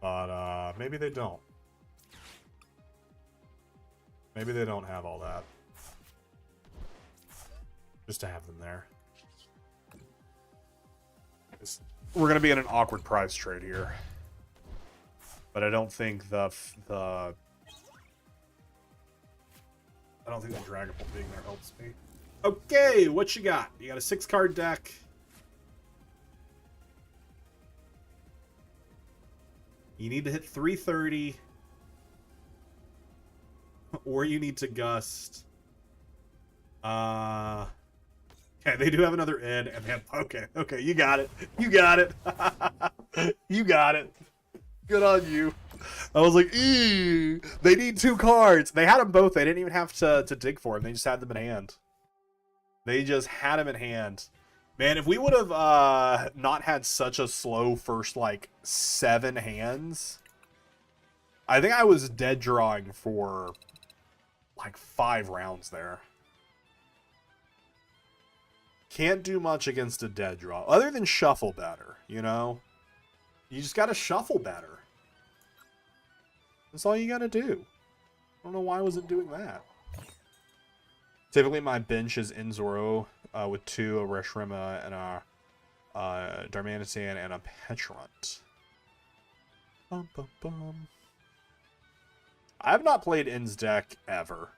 But maybe they don't. Maybe they don't have all that. Just to have them there. We're gonna be in an awkward prize trade here. But I don't think the Dragapult being there helps me. Okay, what you got? You got a 6-card deck. You need to hit 330. Or you need to Gust. Okay, they do have another Ed, and they have... Okay, you got it. You got it. You got it. Good on you. I was like, eee, they need 2 cards. They had them both. They didn't even have to dig for them. They just had them in hand. They just had them in hand. Man, if we would have not had such a slow first, like, 7 hands, I think I was dead drawing for, like, 5 rounds there. Can't do much against a dead draw, other than shuffle better, you know? You just gotta shuffle better. That's all you gotta do. I don't know why I wasn't doing that. Typically, my bench is Inzoro with 2, a Reshiram, and a Darmanitan, and a Petrant. Bum, bum, bum. I have not played In's deck ever.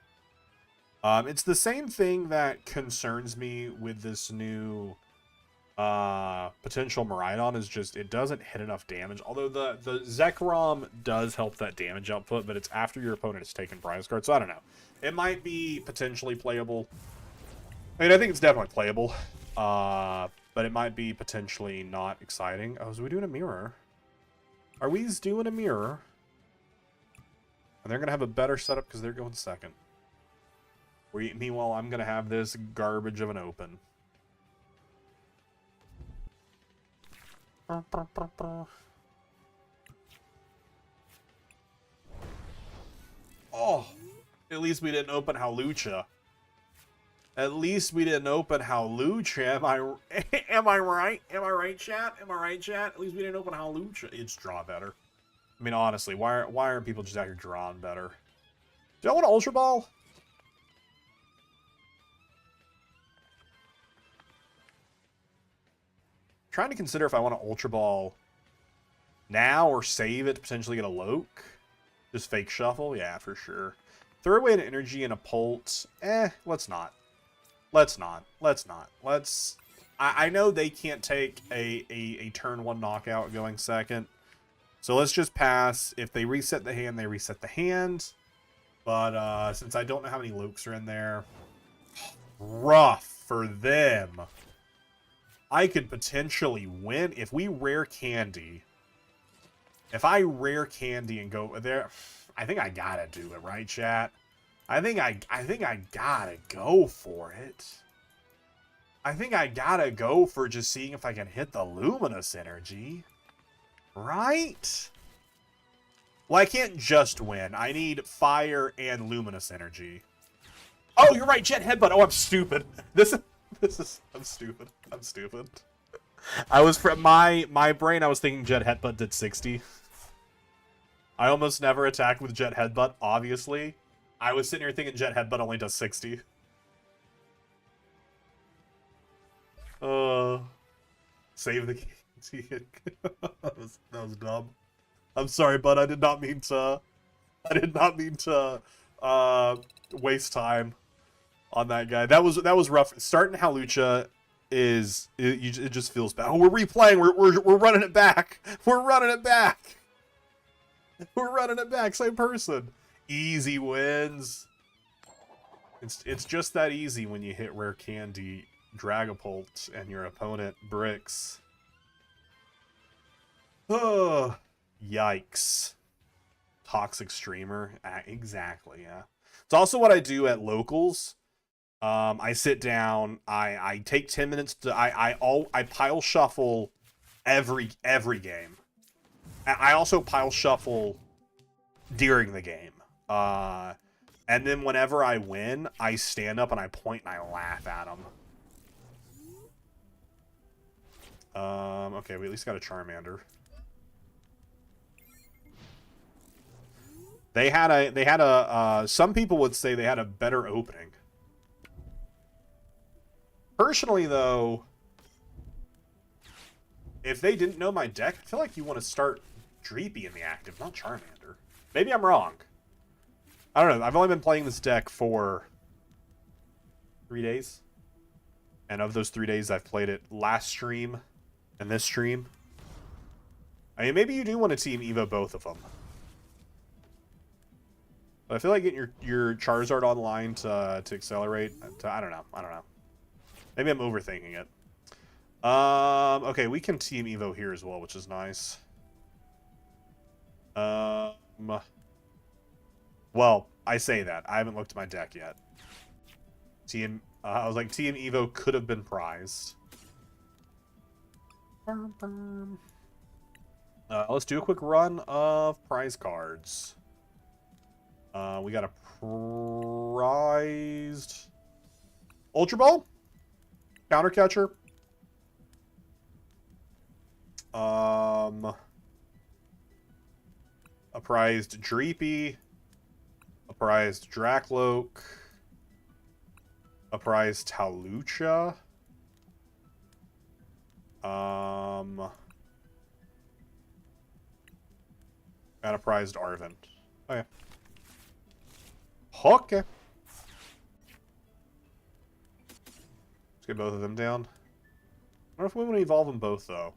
It's the same thing that concerns me with this new potential Miraidon is just it doesn't hit enough damage. Although the Zekrom does help that damage output, but it's after your opponent has taken prize cards, so I don't know. It might be potentially playable. I mean, I think it's definitely playable, but it might be potentially not exciting. Oh, so we doing a mirror? Are we doing a mirror? And they're gonna have a better setup because they're going second. Meanwhile, I'm gonna have this garbage of an open. Oh, at least we didn't open Hawlucha. At least we didn't open Hawlucha. Am I right? Am I right, chat? Am I right, chat? At least we didn't open Hawlucha. It's draw better. I mean, honestly, why aren't people just out here drawing better? Do I want an Ultra Ball? trying to consider if I want to Ultra Ball now or save it to potentially get a Loke. Just fake shuffle? Yeah, for sure. Throw away an energy and a Pult. Let's not. Let's not. Let's not. Let's... I know they can't take a turn 1 knockout going second. So let's just pass. If they reset the hand, they reset the hand. But since I don't know how many Lokes are in there... Rough for them. I could potentially win if we rare candy. If I rare candy and go there, I think I gotta do it, right, chat? I think I gotta go for it. I think I gotta go for just seeing if I can hit the Luminous energy. Right? Well, I can't just win. I need fire and Luminous energy. Oh, you're right, Jet Headbutt. Oh, I'm stupid. I'm stupid. I'm stupid. I was from my brain. I was thinking Jet Headbutt did 60. I almost never attack with Jet Headbutt. Obviously, I was sitting here thinking Jet Headbutt only does 60. Save the game. that was dumb. I'm sorry, bud. I did not mean to. Waste time on that guy. That was rough. Starting Halucha it just feels bad. Oh, we're replaying. We're running it back. We're running it back. We're running it back. Same person. Easy wins. It's just that easy when you hit rare candy, Dragapult, and your opponent bricks. Oh, yikes. Toxic streamer. Exactly, yeah. It's also what I do at locals. I sit down, I take 10 minutes to I pile shuffle every game. I also pile shuffle during the game. And then whenever I win, I stand up and I point and I laugh at them. Okay, we at least got a Charmander. They had a some people would say they had a better opening. Personally, though, if they didn't know my deck, I feel like you want to start Dreepy in the active, not Charmander. Maybe I'm wrong. I don't know. I've only been playing this deck for 3 days. And of those 3 days, I've played it last stream and this stream. I mean, maybe you do want to Team Evo both of them. But I feel like getting your Charizard online to accelerate, I don't know. Maybe I'm overthinking it. Okay, we can Team Evo here as well, which is nice. Well, I say that. I haven't looked at my deck yet. I was like, Team Evo could have been prized. Let's do a quick run of prize cards. We got a prized Ultra Ball, Counter Catcher, a prized Dreepy, a prized Drakloak, a prized Halucha, and a prized Arven. Okay. Okay. Let's get both of them down. I don't know if we want to evolve them both, though.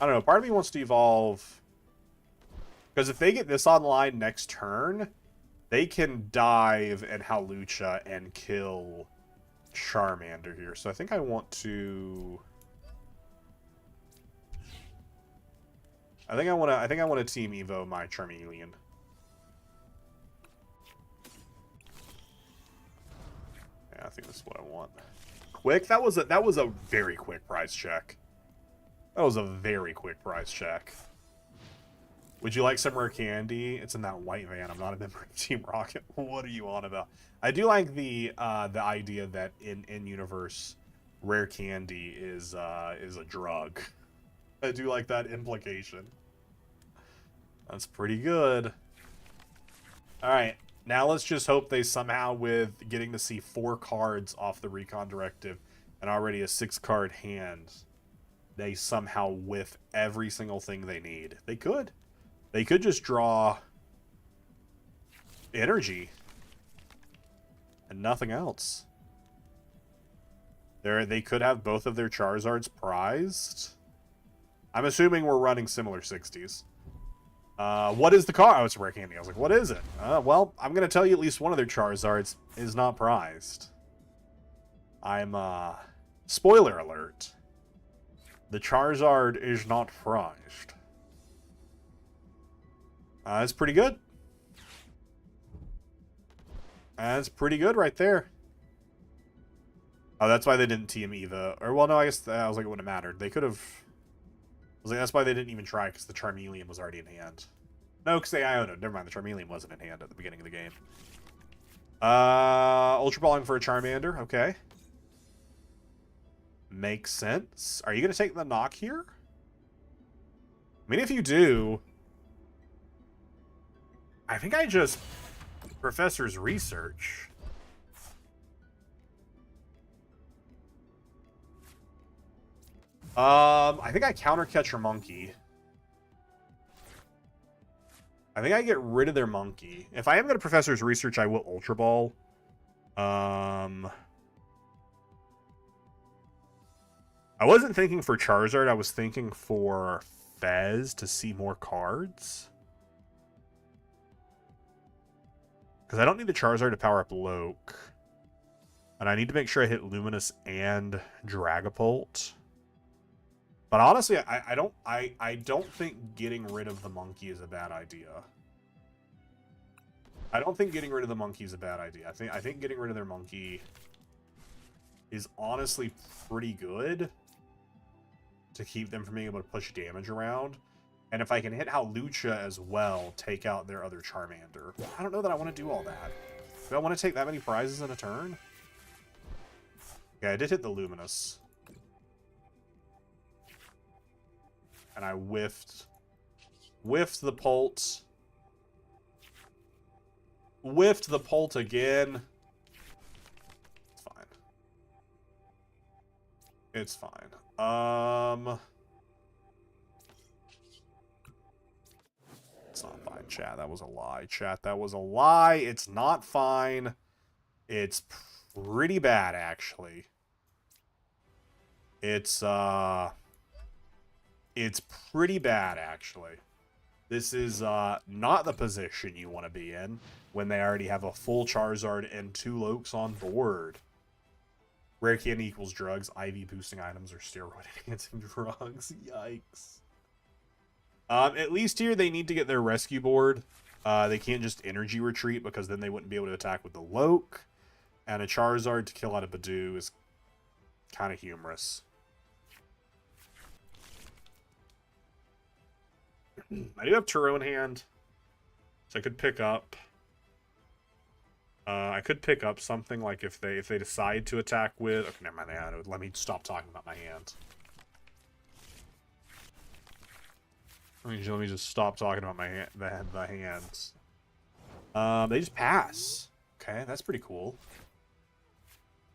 I don't know. Part of me wants to evolve... Because if they get this online next turn, they can dive and Halucha and kill Charmander here. So I think I want to... I think I want to Team Evo my Charmeleon. Yeah, I think that's what I want. Quick? That was a very quick prize check. That was a very quick prize check. Would you like some rare candy? It's in that white van. I'm not a member of Team Rocket. What are you on about? I do like the idea that in universe, rare candy is a drug. I do like that implication. That's pretty good. All right. Now let's just hope they somehow, with getting to see 4 cards off the Recon Directive and already a 6-card hand, they somehow whiff every single thing they need. They could. They could just draw energy and nothing else. They could have both of their Charizards prized. I'm assuming we're running similar 60s. What is the card? Oh, it's Rare Candy. I was like, what is it? Well, I'm going to tell you at least one of their Charizards is not prized. Spoiler alert. The Charizard is not prized. That's pretty good. That's pretty good right there. Oh, that's why they didn't TM Eva. Or, well, no, I guess I was like, it wouldn't have mattered. They could have... I was like, that's why they didn't even try, because the Charmeleon was already in hand. No, because oh, no, never mind. The Charmeleon wasn't in hand at the beginning of the game. Ultra Balling for a Charmander. Okay. Makes sense. Are you going to take the knock here? I mean, if you do... I think I just... Professor's Research... I think I counter catch your monkey. I think I get rid of their monkey. If I am going to Professor's Research, I will Ultra Ball. I wasn't thinking for Charizard. I was thinking for Fez to see more cards. Because I don't need the Charizard to power up Loke. And I need to make sure I hit Luminous and Dragapult. But honestly, I don't think getting rid of the monkey is a bad idea. I don't think getting rid of the monkey is a bad idea. I think getting rid of their monkey is honestly pretty good to keep them from being able to push damage around. And if I can hit Hawlucha as well, take out their other Charmander. I don't know that I want to do all that. Do I want to take that many prizes in a turn? Yeah, I did hit the Luminous. And I whiffed the Pult. Whiffed the Pult again. It's fine. It's fine. It's not fine, chat. That was a lie. Chat, that was a lie. It's not fine. It's pretty bad, actually. It's pretty bad, actually. This is not the position you want to be in when they already have a full Charizard and 2 Lokes on board. Rare Candy equals drugs. IV boosting items or steroid enhancing drugs. Yikes. At least here they need to get their rescue board. They can't just energy retreat because then they wouldn't be able to attack with the Loke. And a Charizard to kill out a Badoo is kind of humorous. I do have Turo in hand, so I could pick up. I could pick up something like if they decide to attack with. Okay, never mind. Let me stop talking about my hand. Let me just stop talking about my the hands. They just pass. Okay, that's pretty cool.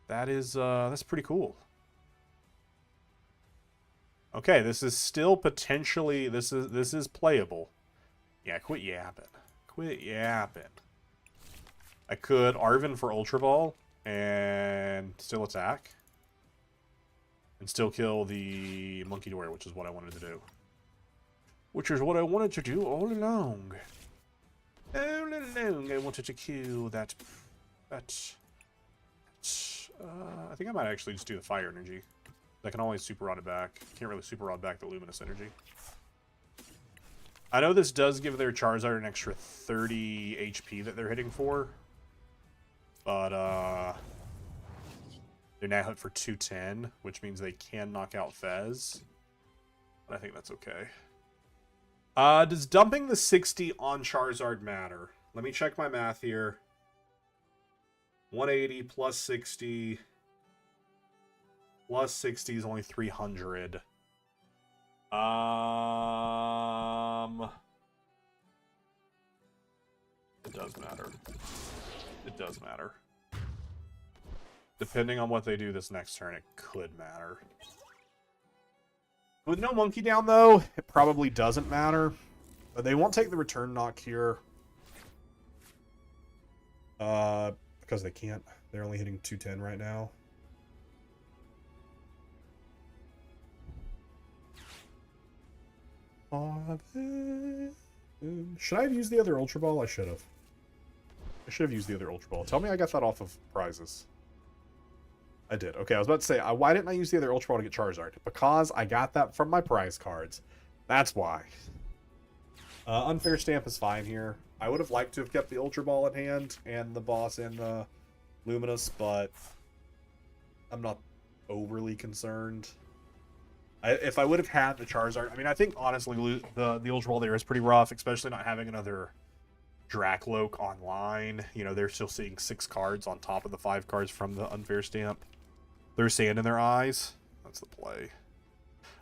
That's pretty cool. Okay, this is still potentially this is playable. Yeah, quit yapping. Quit yapping. I could Arven for Ultra Ball and still attack. And still kill the Monkey Dory, which is what I wanted to do. Which is what I wanted to do all along. All along I wanted to kill that I think I might actually just do the Fire Energy. I can always Super Rod it back. Can't really Super Rod back the Luminous Energy. I know this does give their Charizard an extra 30 HP that they're hitting for. But, they're now hit for 210, which means they can knock out Fez. But I think that's okay. Does dumping the 60 on Charizard matter? Let me check my math here. 180 plus 60... Plus 60 is only 300. It does matter. It does matter. Depending on what they do this next turn, it could matter. With no monkey down, though, it probably doesn't matter. But they won't take the return knock here. Because they can't. They're only hitting 210 right now. Should I have used the other Ultra Ball? I should have. I should have used the other Ultra Ball. Tell me I got that off of prizes. I did. Okay, I was about to say, why didn't I use the other Ultra Ball to get Charizard? Because I got that from my prize cards. That's why. Unfair Stamp is fine here. I would have liked to have kept the Ultra Ball in hand and the boss and the Luminous, but I'm not overly concerned. If I would have had the Charizard, I mean, I think honestly the Ultra Ball there is pretty rough, especially not having another Dracloak online. You know, they're still seeing 6 cards on top of the 5 cards from the Unfair Stamp. There's sand in their eyes. That's the play.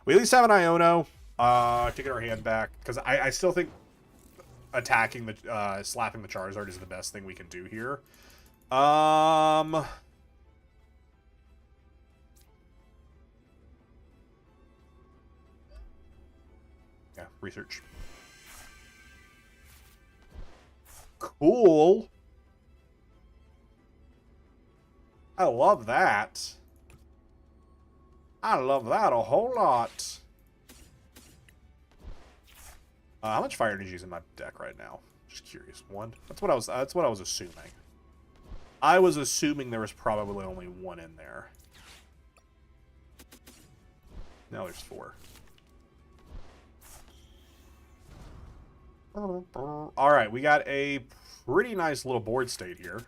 We at least have an Iono to get our hand back, because I still think attacking the slapping the Charizard is the best thing we can do here. Yeah, research. Cool. I love that. I love that a whole lot. How much fire energy is in my deck right now? Just curious. 1. That's what I was assuming. I was assuming there was probably only 1 in there. Now there's 4. Alright, we got a pretty nice little board state here.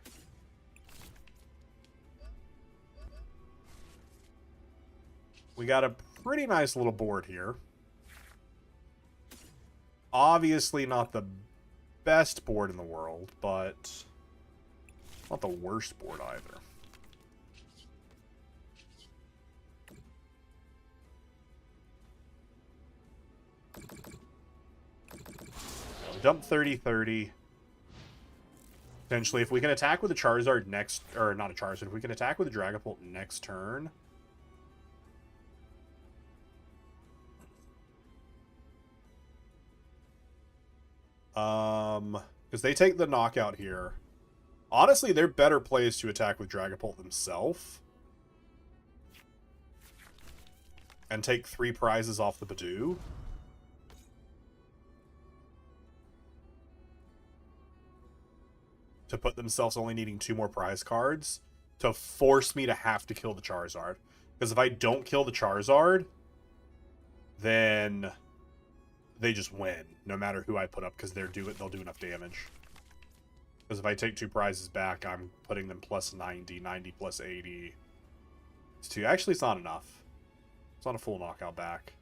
We got a pretty nice little board here. Obviously not the best board in the world, but not the worst board either. Dump 30-30. Potentially, if we can attack with a Charizard next... Or, not a Charizard. If we can attack with a Dragapult next turn... Because they take the knockout here. Honestly, they're better plays to attack with Dragapult themselves. And take 3 prizes off the Badoo. To put themselves only needing 2 more prize cards. To force me to have to kill the Charizard. Because if I don't kill the Charizard, then they just win, no matter who I put up, because they'll do enough damage. Because if I take 2 prizes back, I'm putting them plus 90, 90 plus 80. It's 2. Actually, it's not enough. It's not a full knockout back.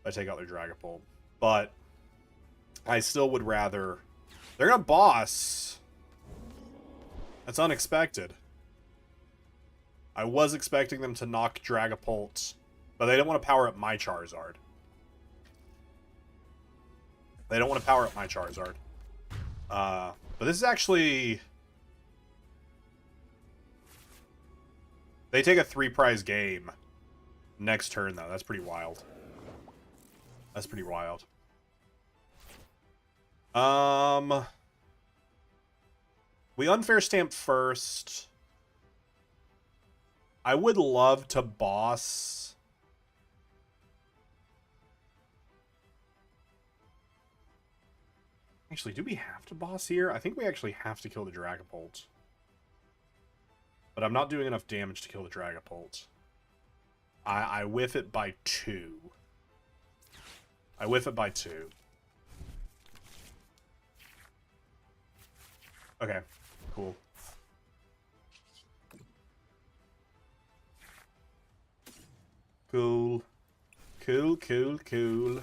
I take out their Dragapult. But I still would rather... They're going to boss. That's unexpected. I was expecting them to knock Dragapult, but they didn't want to power up my Charizard. They don't want to power up my Charizard. But this is actually... They take a 3-prize game next turn, though. That's pretty wild. That's pretty wild. We Unfair Stamp first. I would love to boss... Actually, do we have to boss here? I think we actually have to kill the Dragapult. But I'm not doing enough damage to kill the Dragapult. I whiff it by 2. I whiff it by 2. Okay, cool. Cool. Cool, cool, cool.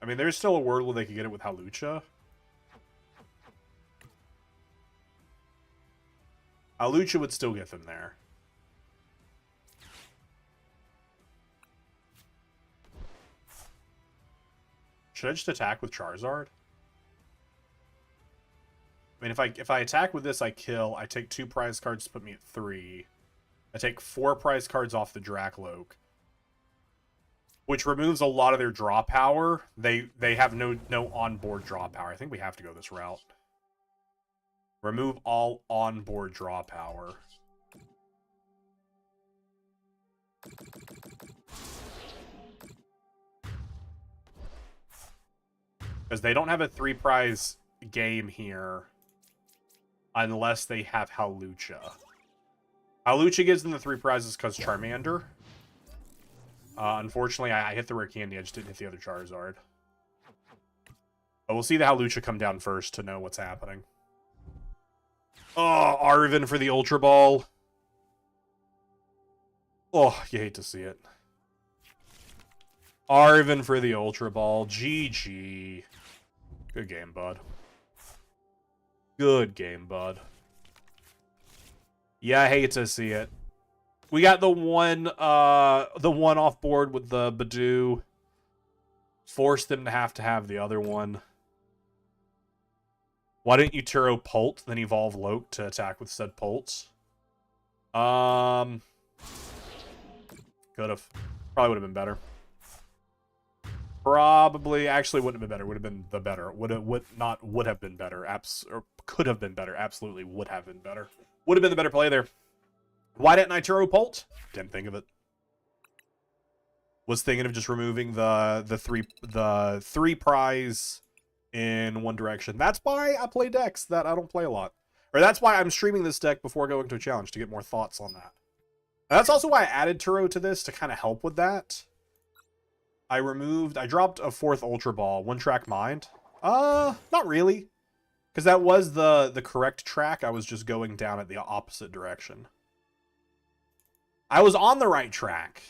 I mean, there's still a world where they could get it with Hawlucha. Hawlucha would still get them there. Should I just attack with Charizard? I mean, if I attack with this, I kill. I take 2 prize cards to put me at 3. I take 4 prize cards off the Drakloak, which removes a lot of their draw power. They have no onboard draw power. I think we have to go this route. Remove all onboard draw power. Because they don't have a 3 prize game here unless they have Hawlucha. Hawlucha gives them the 3 prizes because Charmander. Unfortunately, I hit the rare candy. I just didn't hit the other Charizard. But we'll see the Hawlucha come down first to know what's happening. Oh, Arven for the Ultra Ball. Oh, you hate to see it. Arven for the Ultra Ball. GG. Good game, bud. Good game, bud. Yeah, I hate to see it. We got the one off board with the Badoo. Forced them to have the other one. Why didn't you Turo Pult, then evolve Loke to attack with said Pult? Could have. Probably would have been better. Probably, actually wouldn't have been better. Would have been the better. Would have been better. Or could have been better. Absolutely would have been better. Would have been the better play there. Why didn't I Turo Pult? Didn't think of it. Was thinking of just removing the three prize in one direction. That's why I play decks that I don't play a lot. Or that's why I'm streaming this deck before going to a challenge to get more thoughts on that. And that's also why I added Turo to this to kind of help with that. I dropped a 4th Ultra Ball. One track mind? Not really. Because that was the correct track. I was just going down at the opposite direction. I was on the right track.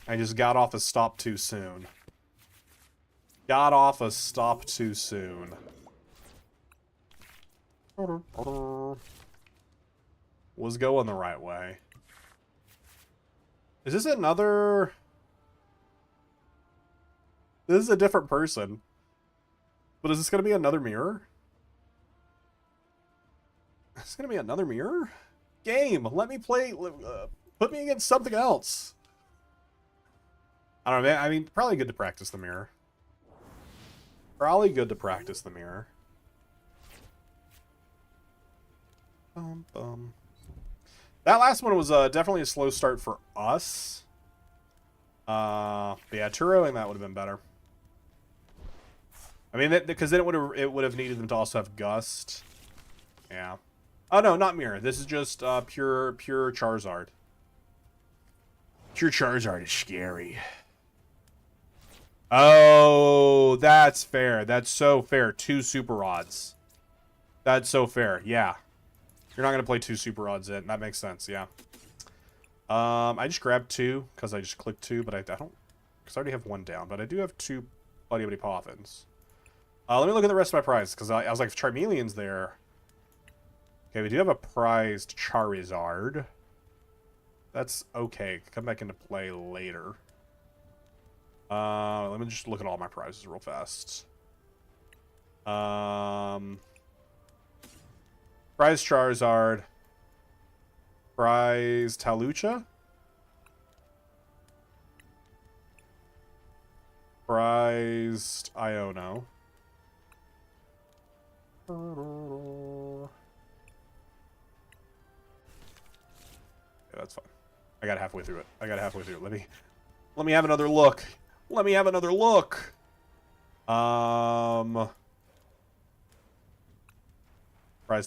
I just got off a stop too soon. Got off a stop too soon. Was going the right way. Is this another... This is a different person. But is this going to be another mirror? Is this going to be another mirror? Game, let me play... put me against something else. I don't know, man. I mean, probably good to practice the mirror. Probably good to practice the mirror. That last one was definitely a slow start for us. But yeah, Turoing that would have been better. I mean, because then it would have needed them to also have Gust. Yeah. Oh no, not mirror. This is just pure Charizard. Pure Charizard is scary. Oh, that's fair. That's so fair. 2 Super Rods. That's so fair. Yeah. You're not going to play 2 Super Rods in. That makes sense, yeah. I just grabbed 2, because I just clicked 2, but I don't... Because I already have 1 down, but I do have 2 Buddy Buddy Poffins. Let me look at the rest of my prize, because I was like, if Charmeleon's there... Okay, we do have a prized Charizard. That's okay. Come back into play later. Let me just look at all my prizes real fast. Prized Charizard. Prized Hawlucha. Prized Iono. Yeah, that's fine. I got halfway through it. Let me have another look. Let me have another look. Prized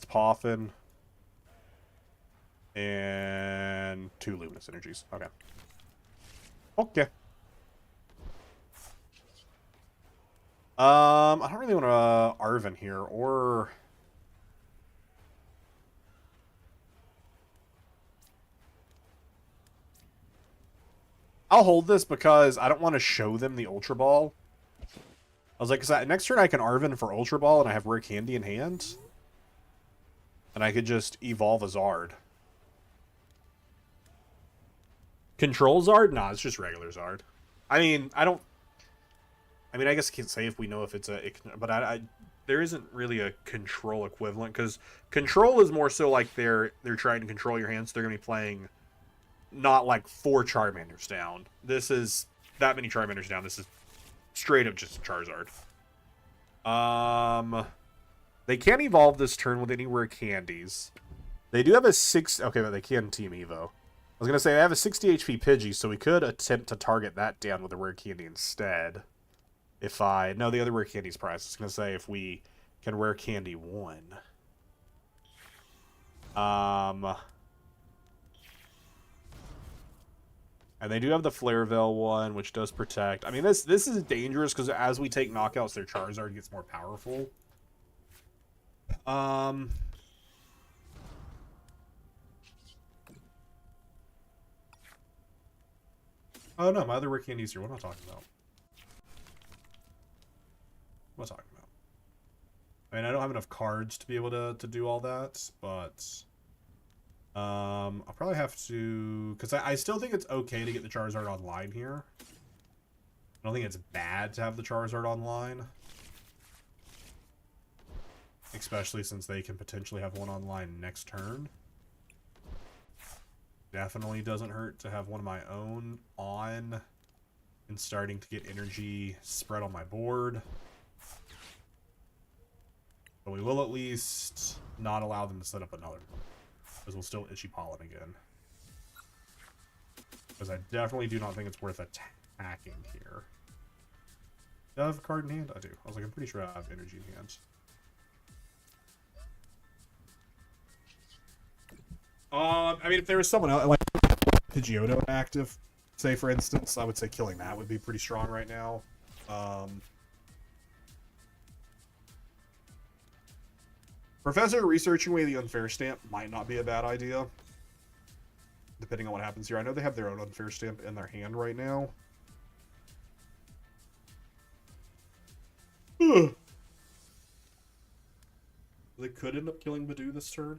Poffin. And 2 Luminous Energies. Okay. Okay. I don't really want to Arven here, or... I'll hold this because I don't want to show them the Ultra Ball. I was like, cause next turn I can Arven for Ultra Ball and I have Rare Candy in hand. And I could just evolve a Zard. Control Zard? Nah, it's just regular Zard. I mean, I guess I can't say if we know if it's a... But really a control equivalent, because control is more so like they're trying to control your hands. They're gonna be playing not like 4 Charmanders down. This is that many Charmanders down. This is straight up just Charizard. They can't evolve this turn with any rare candies. They do have a 6... Okay, but they can Team Evo. I was going to say, they have a 60 HP Pidgey, so we could attempt to target that down with a rare candy instead. If I... No, the other rare candy's prize. I was going to say, if we can rare candy 1. And they do have the Flareveil one, which does protect. I mean, this is dangerous, because as we take knockouts, their Charizard gets more powerful. Oh no, my other rare candy's here. What am I talking about? What am I talking about? I mean, I don't have enough cards to be able to do all that, but I'll probably have to, because I still think it's okay to get the Charizard online here. I don't think it's bad to have the Charizard online, especially since they can potentially have one online next turn. Definitely doesn't hurt to have one of my own on and starting to get energy spread on my board. But we will at least not allow them to set up another, because we'll still Itchy Pollen again. Because I definitely do not think it's worth attacking here. Do I have a card in hand? I do. I was like, I'm pretty sure I have energy in hand. I mean, if there was someone else, like Pidgeotto active, say for instance, I would say killing that would be pretty strong right now. Professor researching away the unfair stamp might not be a bad idea, depending on what happens here. I know they have their own unfair stamp in their hand right now. They could end up killing Badoo this turn.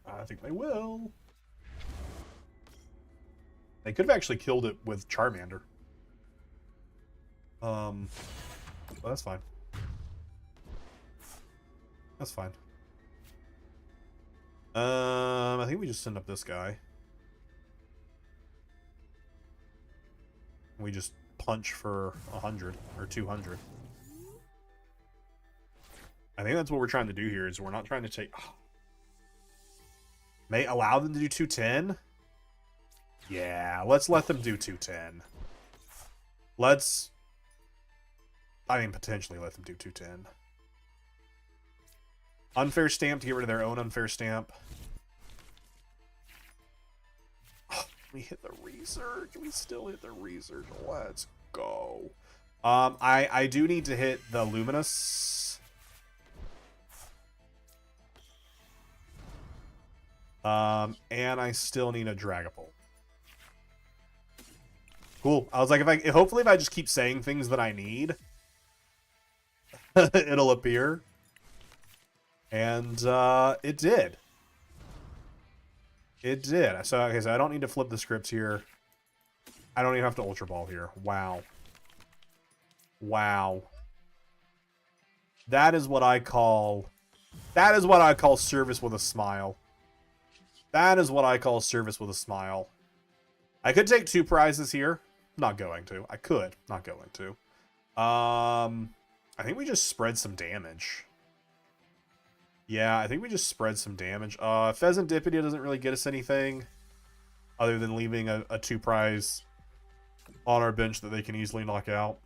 I think they will. They could have actually killed it with Charmander. Well, that's fine. That's fine. I think we just send up this guy. We just punch for 100 or 200. I think that's what we're trying to do here, is we're not trying to take... Oh. May allow them to do 210? Yeah, let's let them do 210. Let's... I mean, potentially let them do 210. Unfair stamp to get rid of their own unfair stamp. Oh, we hit the research. We still hit the research. Let's go. I do need to hit the Luminous. And I still need a Dragapult. Cool. I was like, hopefully if I just keep saying things that I need, it'll appear. And it did. It did. So okay, so I don't need to flip the script here. I don't even have to Ultra Ball here. Wow. Wow. That is what I call service with a smile. That is what I call service with a smile. I could take 2 prizes here. Not going to. I could. Not going to. I think we just spread some damage. Yeah, I think we just spread some damage. Pheasant Dippity doesn't really get us anything other than leaving a 2 prize on our bench that they can easily knock out.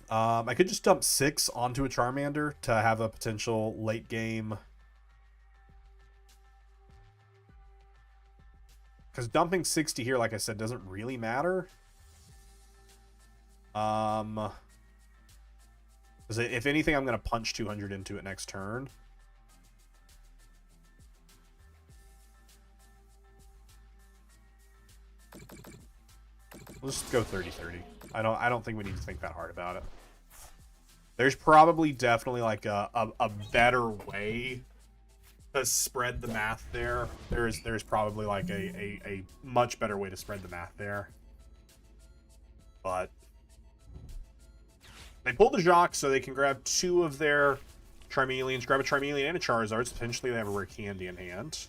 I could just dump 6 onto a Charmander to have a potential late game. Because dumping 60 here, like I said, doesn't really matter. Because if anything, I'm going to punch 200 into it next turn. We'll just go 30-30. I don't think we need to think that hard about it. There's probably definitely like a better way to spread the math there. There's probably like a much better way to spread the math there. But They pulled the Jacques so they can grab 2 of their Charmeleons, grab a Charmeleon and a Charizard. So potentially they have a rare candy in hand.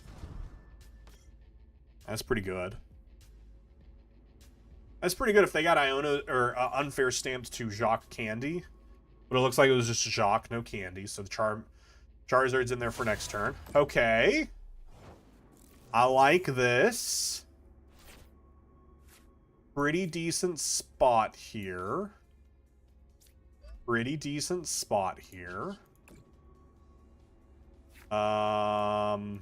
That's pretty good. That's pretty good if they got Iona or unfair stamped to Jacques Candy. But it looks like it was just Jacques, no candy. So the Charizard's in there for next turn. Okay. I like this. Pretty decent spot here. Pretty decent spot here. I'm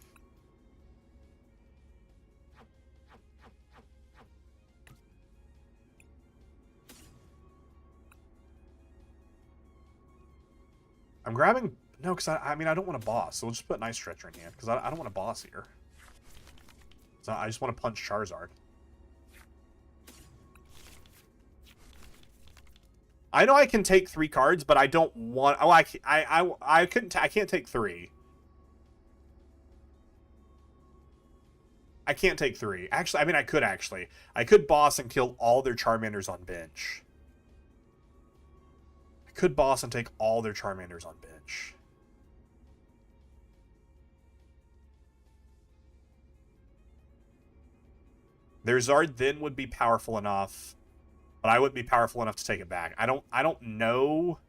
grabbing... No, because I mean, I don't want a boss. So we'll just put Nice Stretcher in hand. Because I don't want a boss here. So I just want to punch Charizard. I know I can take 3 cards, but I don't want... Oh, I can't take 3. I can't take 3. Actually, I mean, I could actually. I could boss and kill all their Charmanders on bench. I could boss and take all their Charmanders on bench. Their Zard then would be powerful enough, but I wouldn't be powerful enough to take it back. I don't know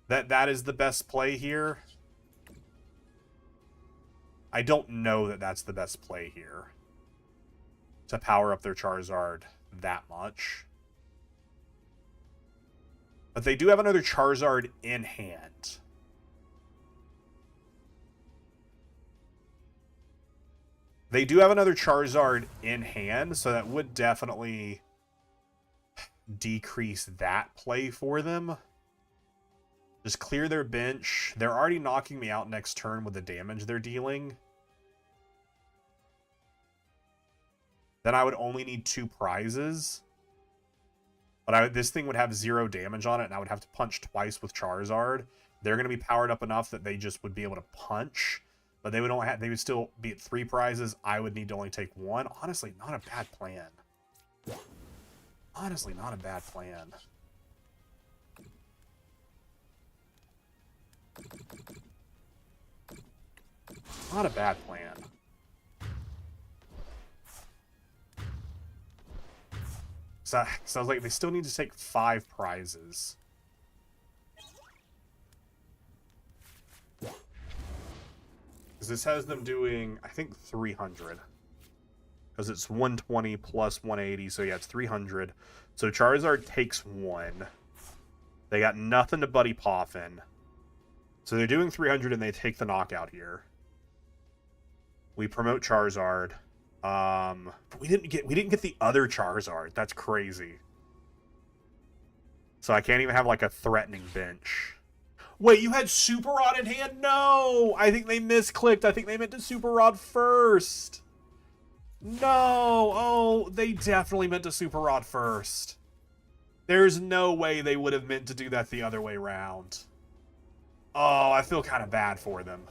that is the best play here. I don't know that that's the best play here. To power up their Charizard that much. But they do have another Charizard in hand. They do have another Charizard in hand, so that would definitely decrease that play for them. Just clear their bench. They're already knocking me out next turn with the damage they're dealing. Then I would only need 2 prizes. But this thing would have 0 damage on it, and I would have to punch twice with Charizard. They're going to be powered up enough that they just would be able to punch. But they would only they would still be at 3 prizes. I would need to only take 1. Honestly, not a bad plan. Honestly, not a bad plan. Not a bad plan. So I was like, they still need to take 5 prizes. Because this has them doing, I think, 300. Because it's 120 plus 180, so yeah, it's 300. So Charizard takes 1. They got nothing to Buddy Poffin. So they're doing 300 and they take the knockout here. We promote Charizard. We didn't get the other Charizard. That's crazy. So I can't even have like a threatening bench. Wait, you had Super Rod in hand? No! I think they misclicked. I think they meant to Super Rod first. No! Oh, they definitely meant to Super Rod first. There's no way they would have meant to do that the other way around. Oh, I feel kind of bad for them.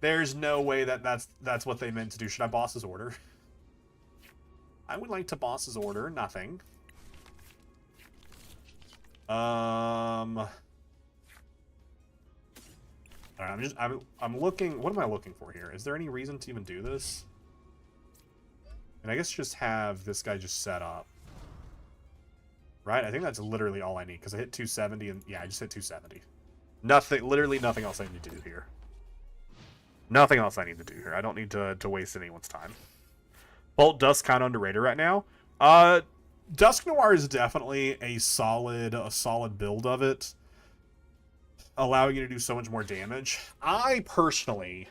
There's no way that's what they meant to do. Should I boss his order? I would like to boss his order. Nothing. Alright, I'm looking. What am I looking for here? Is there any reason to even do this? And I guess just have this guy just set up. Right? I think that's literally all I need, because I hit 270 and yeah, I just hit 270. Nothing, literally nothing else I need to do here. Nothing else I need to do here. I don't need to waste anyone's time. Pult does kind of underrated right now. Dusk Noir is definitely a solid build of it, allowing you to do so much more damage. I personally,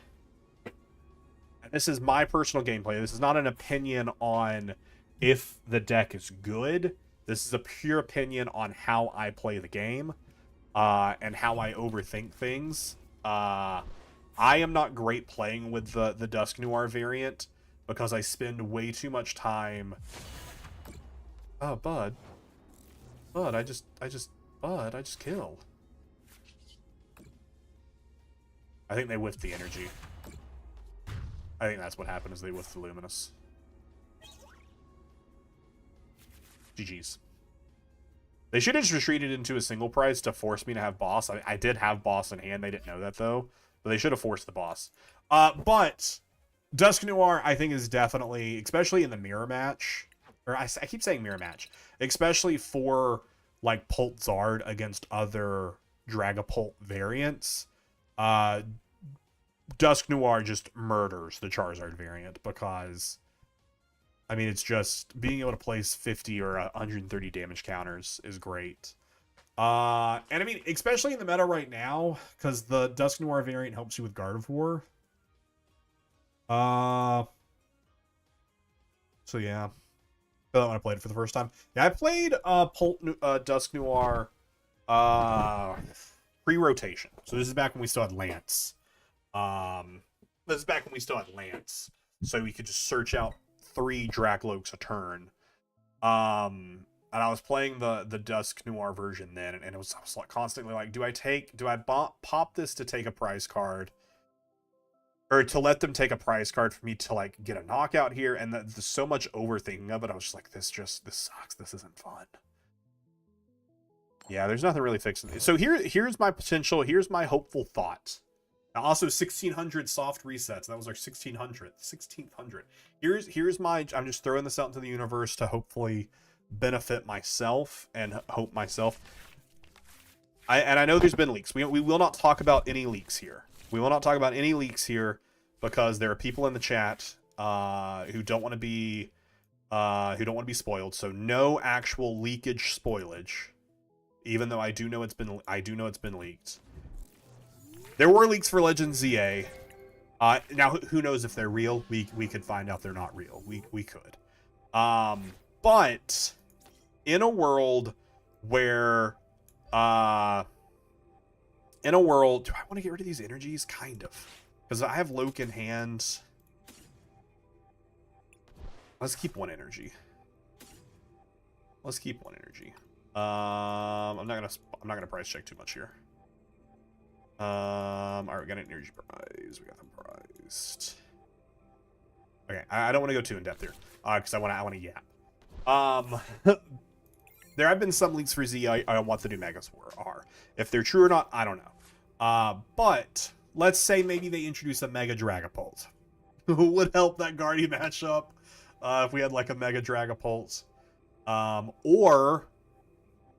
and this is my personal gameplay, this is not an opinion on if the deck is good. This is a pure opinion on how I play the game, and how I overthink things. I am not great playing with the Dusk Noir variant because I spend way too much time. Oh, Bud, I just killed. I think they whiffed the energy. I think that's what happened, is they whiffed the Luminous. GG's. They should have just retreated into a single price to force me to have boss. I did have boss in hand. They didn't know that, though. But they should have forced the boss. But Dusk Noir, I think, is definitely, especially in the mirror match, or I keep saying mirror match, especially for, like, Pult Zard against other Dragapult variants, Dusk Noir just murders the Charizard variant because, I mean, it's just being able to place 50 or 130 damage counters is great. And I mean, especially in the meta right now, because the Dusk Noir variant helps you with Gardevoir. So yeah. I don't want to play it for the first time. Yeah, I played Pult Dusk Noir pre-rotation. So this is back when we still had Lance. This is back when we still had Lance. So we could just search out 3 Dracloaks a turn. And I was playing the Dusk Noir version then, and I was like constantly like, do I pop this to take a prize card, or to let them take a prize card for me to like get a knockout here? And there's so much overthinking of it. I was just like, this sucks. This isn't fun. Yeah, there's nothing really fixing it. So here's my potential. Here's my hopeful thought. Now, also 1600 soft resets. That was our 1600. Here's my. I'm just throwing this out into the universe to hopefully benefit myself and hope myself. I know there's been leaks. We will not talk about any leaks here. We will not talk about any leaks here because there are people in the chat who don't want to be spoiled. So no actual leakage spoilage. Even though I do know it's been leaked. There were leaks for Legends ZA. Now who knows if they're real? We could find out they're not real. We could. But in a world where do I want to get rid of these energies? Kind of. Because I have Loke in hand. Let's keep 1 energy. Let's keep 1 energy. I'm not gonna price check too much here. All right, we got an energy prize. We got them priced. Okay, I don't want to go too in depth here, because I want to yap. There have been some leaks for Z. I want the new Megas are. If they're true or not, I don't know. But let's say maybe they introduce a Mega Dragapult. Who would help that Guardian matchup if we had like a Mega Dragapult? Or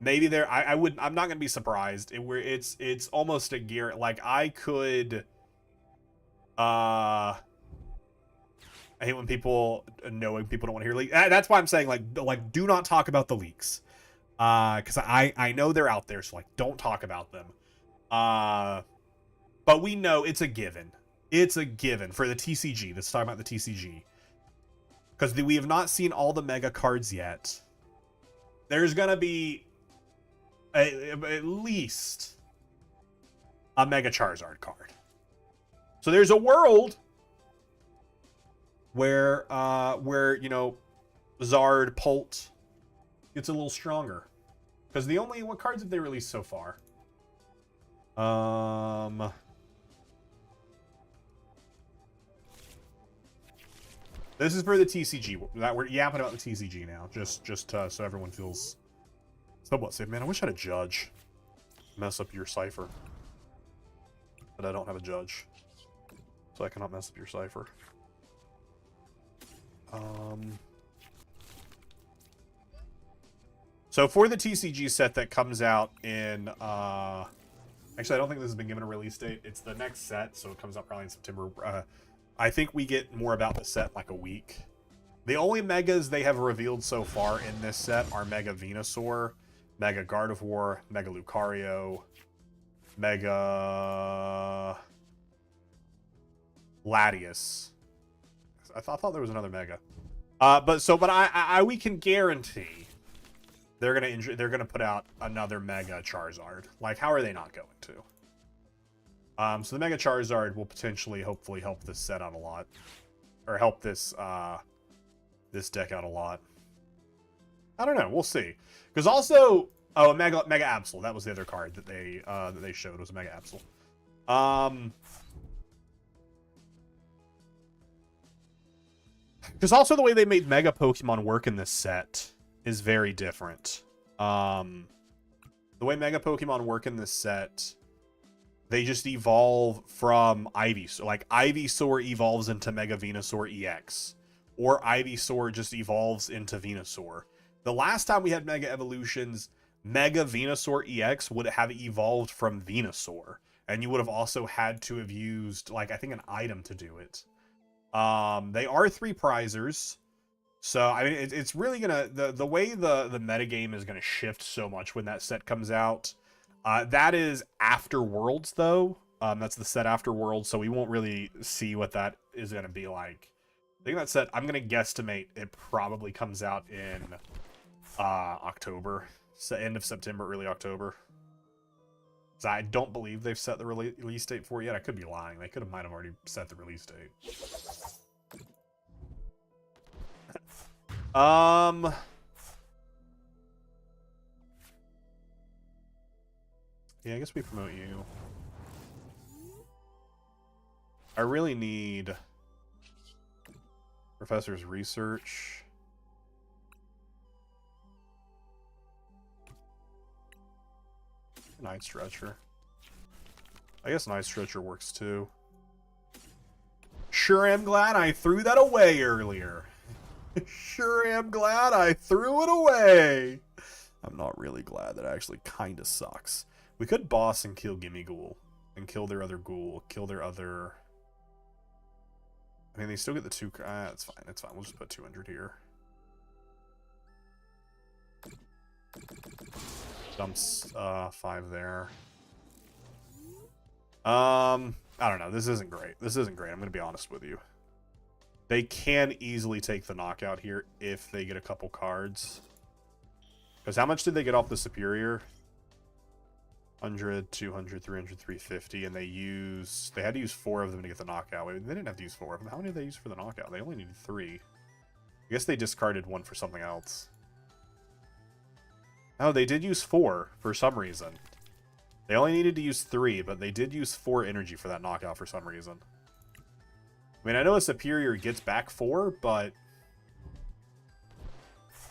maybe there. I'm not gonna be surprised. It's almost a gear. Like I could. I hate when people don't want to hear leaks. That's why I'm saying like do not talk about the leaks. Because I know they're out there, so like don't talk about them. But we know it's a given. It's a given for the TCG. Let's talk about the TCG. Because we have not seen all the mega cards yet. There's gonna be at least a Mega Charizard card. So there's a world where you know Zard Pult gets a little stronger. Because what cards have they released so far? This is for the TCG. We're yapping about the TCG now, just so everyone feels somewhat safe. Man, I wish I had a judge. Mess up your cipher, but I don't have a judge, so I cannot mess up your cipher. So for the TCG set that comes out in actually I don't think this has been given a release date. It's the next set, so it comes out probably in September. I think we get more about the set in like a week. The only megas they have revealed so far in this set are Mega Venusaur, Mega Gardevoir, Mega Lucario, Mega Latias. I thought there was another Mega. But we can guarantee they're gonna put out another Mega Charizard. Like, how are they not going to? So the Mega Charizard will potentially, hopefully, help this set out a lot, or help this this deck out a lot. I don't know. We'll see. Because also, a Mega Absol. That was the other card that they showed, was a Mega Absol. Because also the way they made Mega Pokemon work in this set is very different. The way Mega Pokemon work in this set, they just evolve from Ivysaur. So like Ivysaur evolves into Mega Venusaur EX, or Ivysaur just evolves into Venusaur. The last time we had Mega Evolutions, Mega Venusaur EX would have evolved from Venusaur, and you would have also had to have used, like, I think an item to do it. They are 3 prizers, so I mean it's really gonna, the way the metagame is gonna shift so much when that set comes out. That is after Worlds, though. That's the set after Worlds, so we won't really see what that is gonna be like. I think that set, I'm gonna guesstimate it probably comes out in October, so end of September, early October. So I don't believe they've set the release date for it yet. I could be lying. They might have already set the release date. Yeah, I guess we promote you. I really need Professor's Research. Night Stretcher. I guess Night Stretcher works too. Sure am glad I threw that away earlier. Sure am glad I threw it away. I'm not really glad. That actually kind of sucks. We could boss and kill Gimme Ghoul. And kill their other ghoul. Kill their other... I mean, they still get the 2... it's fine. It's fine. We'll just put 200 here. Dumps 5 there. I don't know. This isn't great. This isn't great. I'm going to be honest with you. They can easily take the knockout here if they get a couple cards. Because how much did they get off the Superior? 100, 200, 300, 350, and they had to use 4 of them to get the knockout. Wait, they didn't have to use 4 of them. How many did they use for the knockout? They only needed 3. I guess they discarded 1 for something else. Oh, they did use 4 for some reason. They only needed to use 3, but they did use 4 energy for that knockout for some reason. I mean, I know a Superior gets back 4, but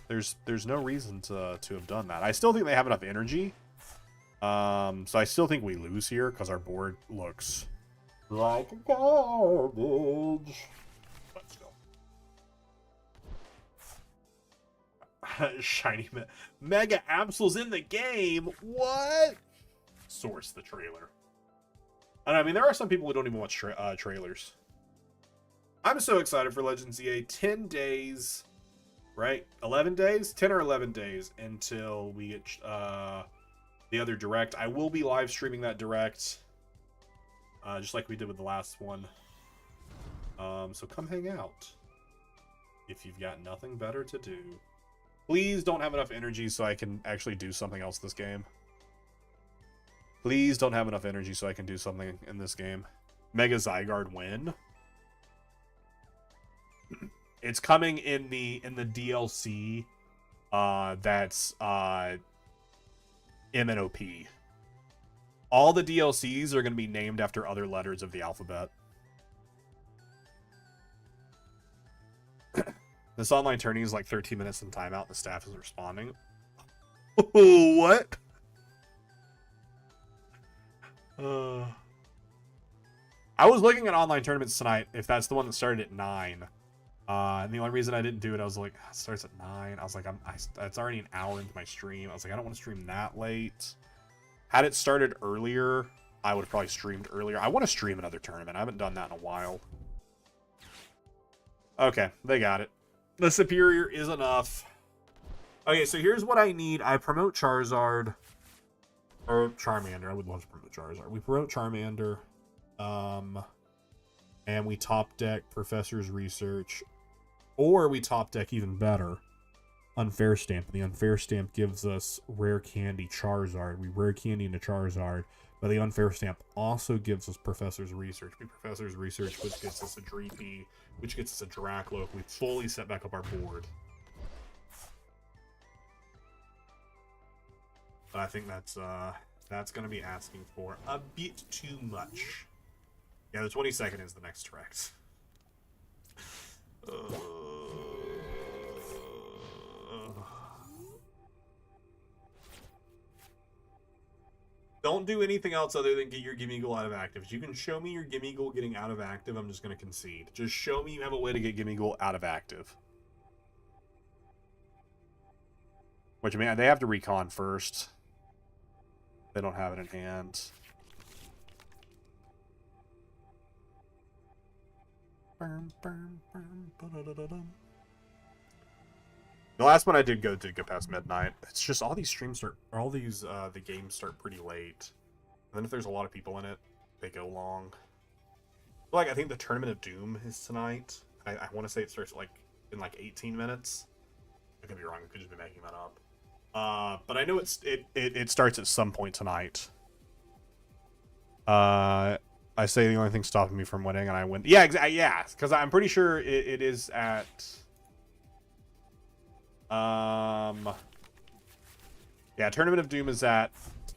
there's no reason to have done that. I still think they have enough energy. So I still think we lose here because our board looks like garbage. Let's go. Shiny Mega Absol's in the game. What? Source the trailer. And I mean, there are some people who don't even watch trailers. I'm so excited for Legends EA. 10 days, right? 11 days? 10 or 11 days until we get the other Direct. I will be live streaming that Direct, just like we did with the last one. So come hang out if you've got nothing better to do. Please don't have enough energy so I can actually do something else this game. Please don't have enough energy so I can do something in this game. Mega Zygarde win. It's coming in the DLC. That's MNOP. All the DLCs are going to be named after other letters of the alphabet. This online tourney is like 13 minutes in timeout. The staff isn't responding. What? I was looking at online tournaments tonight, if that's the one that started at 9. And the only reason I didn't do it, I was like, it starts at 9. I was like, it's already an hour into my stream. I was like, I don't want to stream that late. Had it started earlier, I would have probably streamed earlier. I want to stream another tournament. I haven't done that in a while. Okay, they got it. The Superior is enough. Okay, so here's what I need. I promote Charizard. Or Charmander. I would love to promote Charizard. We promote Charmander. And we top deck Professor's Research. Or we top deck even better, Unfair Stamp. The Unfair Stamp gives us Rare Candy Charizard. We Rare Candy into Charizard. But the Unfair Stamp also gives us Professor's Research. We Professor's Research, which gets us a Dreepy, which gets us a Drakloak. We fully set back up our board. But I think that's going to be asking for a bit too much. Yeah, the 22nd is the next Direct. Don't do anything else other than get your Gimmighoul out of active. If you can show me your Gimmighoul getting out of active, I'm just going to concede. Just show me you have a way to get Gimmighoul out of active. Which, I mean, they have to recon first. They don't have it in hand. The last one I did go past midnight. It's just all these streams start, or all these the games start pretty late. And then if there's a lot of people in it, they go long. Like I think the Tournament of Doom is tonight. I want to say it starts in 18 minutes. I could be wrong. I could just be making that up. But I know it starts at some point tonight. I say the only thing stopping me from winning, and I win. Yeah, exactly. Yeah, because I'm pretty sure it is at. Yeah, Tournament of Doom is at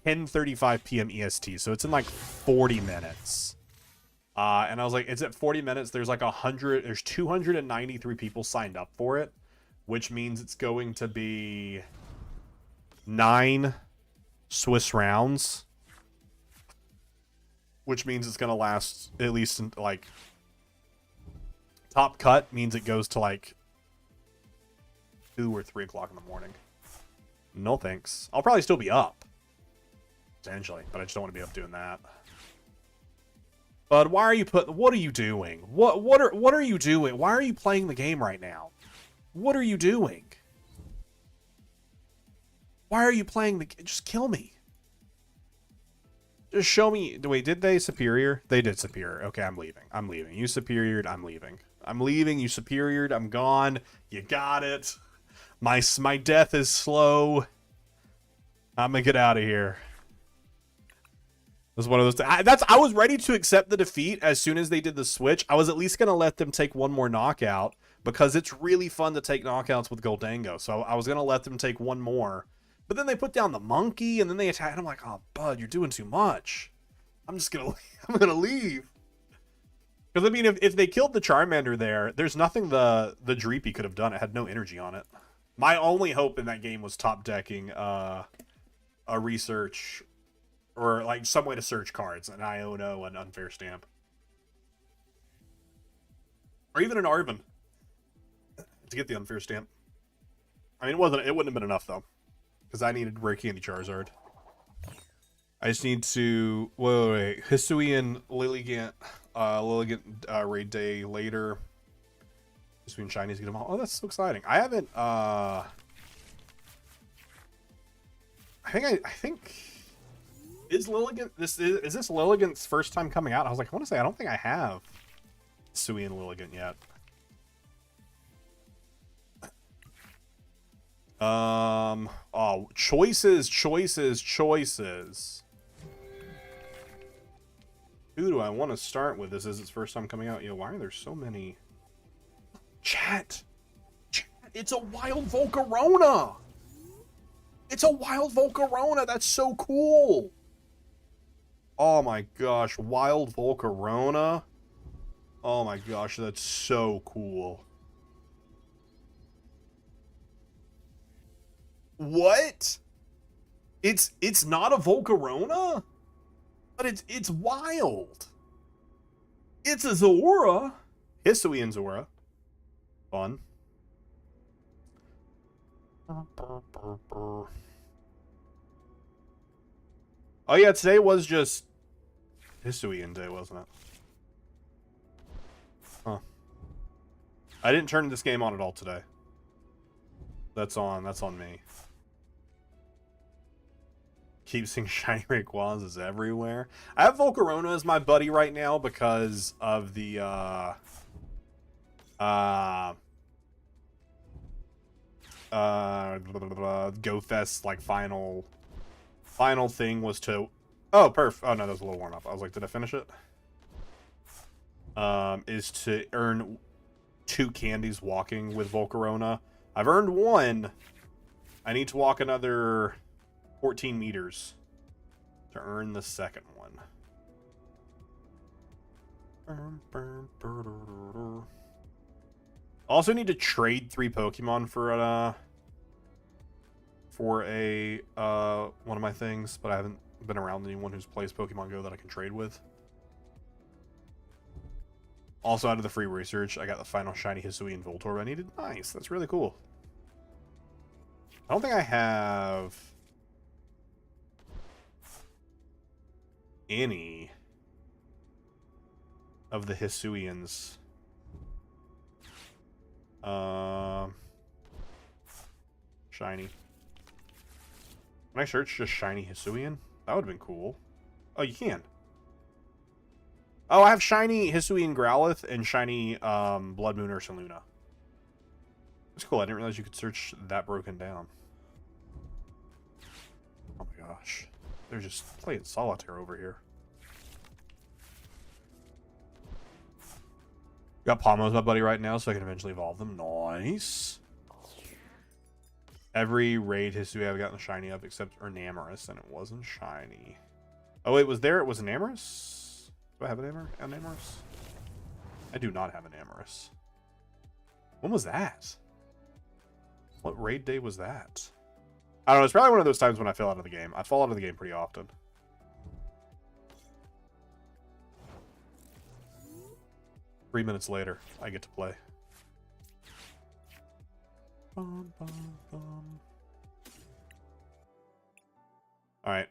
10:35 p.m. EST, so it's in 40 minutes. And I was like, it's at 40 minutes. There's there's 293 people signed up for it, which means it's going to be 9 Swiss rounds, which means it's going to last at least top cut means it goes to 2 or 3 o'clock in the morning. No thanks. I'll probably still be up potentially, but I just don't want to be up doing that. But why are you what are you doing? What are you doing? Why are you playing the game right now? What are you doing? Why are you playing the game? Just kill me. Just show me. Wait, did they superior? They did superior. Okay, I'm leaving. I'm leaving. You superiored. I'm leaving. I'm leaving. You superiored. I'm gone. You got it. My death is slow. I'm gonna get out of here. It was one of those. I was ready to accept the defeat as soon as they did the switch. I was at least gonna let them take one more knockout because it's really fun to take knockouts with Goldango. So I was gonna let them take one more, but then they put down the monkey and then they attacked. I'm like, oh, bud, you're doing too much. I'm gonna leave. Because I mean, if they killed the Charmander there, there's nothing the Dreepy could have done. It had no energy on it. My only hope in that game was top decking a research or some way to search cards, an Iono, an Unfair Stamp, or even an Arven to get the Unfair Stamp. I mean, it wouldn't have been enough though, because I needed Rare Candy Charizard. I just need to wait. Hisuian Lilligant raid day later. Between shinies get them all. Oh, that's so exciting. I haven't I think is Lilligant is this Lilligant's first time coming out? I was like, I want to say I don't think I have Sui and Lilligant yet. Oh, choices. Who do I want to start with? This is its first time coming out. Yo, why are there so many? Chat, it's a wild Volcarona. It's a wild Volcarona. That's so cool. Oh my gosh, wild Volcarona. Oh my gosh, that's so cool. What? It's not a Volcarona, but it's wild. It's a Zora. Hisuian Zora. Fun. Oh yeah, today was just Hisuian Day, wasn't it? Huh. I didn't turn this game on at all today. That's on me. Keep seeing shiny Rayquazas everywhere. I have Volcarona as my buddy right now because of the GoFest final thing was to oh no, that was a little warm up. I was like, did I finish it? Is to earn 2 candies walking with Volcarona. I've earned 1. I need to walk another 14 meters to earn the second one. Also need to trade 3 Pokemon for a one of my things, but I haven't been around anyone who's plays Pokemon Go that I can trade with. Also, out of the free research, I got the final shiny Hisuian Voltorb I needed. Nice, that's really cool. I don't think I have any of the Hisuians. Shiny. Can I search just shiny Hisuian? That would have been cool. Oh, you can. Oh, I have shiny Hisuian Growlithe and shiny Blood Moon Ursa Luna. That's cool. I didn't realize you could search that broken down. Oh my gosh. They're just playing solitaire over here. Got Palmo as my buddy right now, so I can eventually evolve them. Nice. Every raid Hisui I've gotten a shiny of except Enamorous, and it wasn't shiny. Oh, it was there. It was Enamorous? Do I have an Enamorous? I do not have an Enamorous. When was that? What raid day was that? I don't know. It's probably one of those times when I fell out of the game. I fall out of the game pretty often. Three minutes later, I get to play. Bum, bum, bum. All right.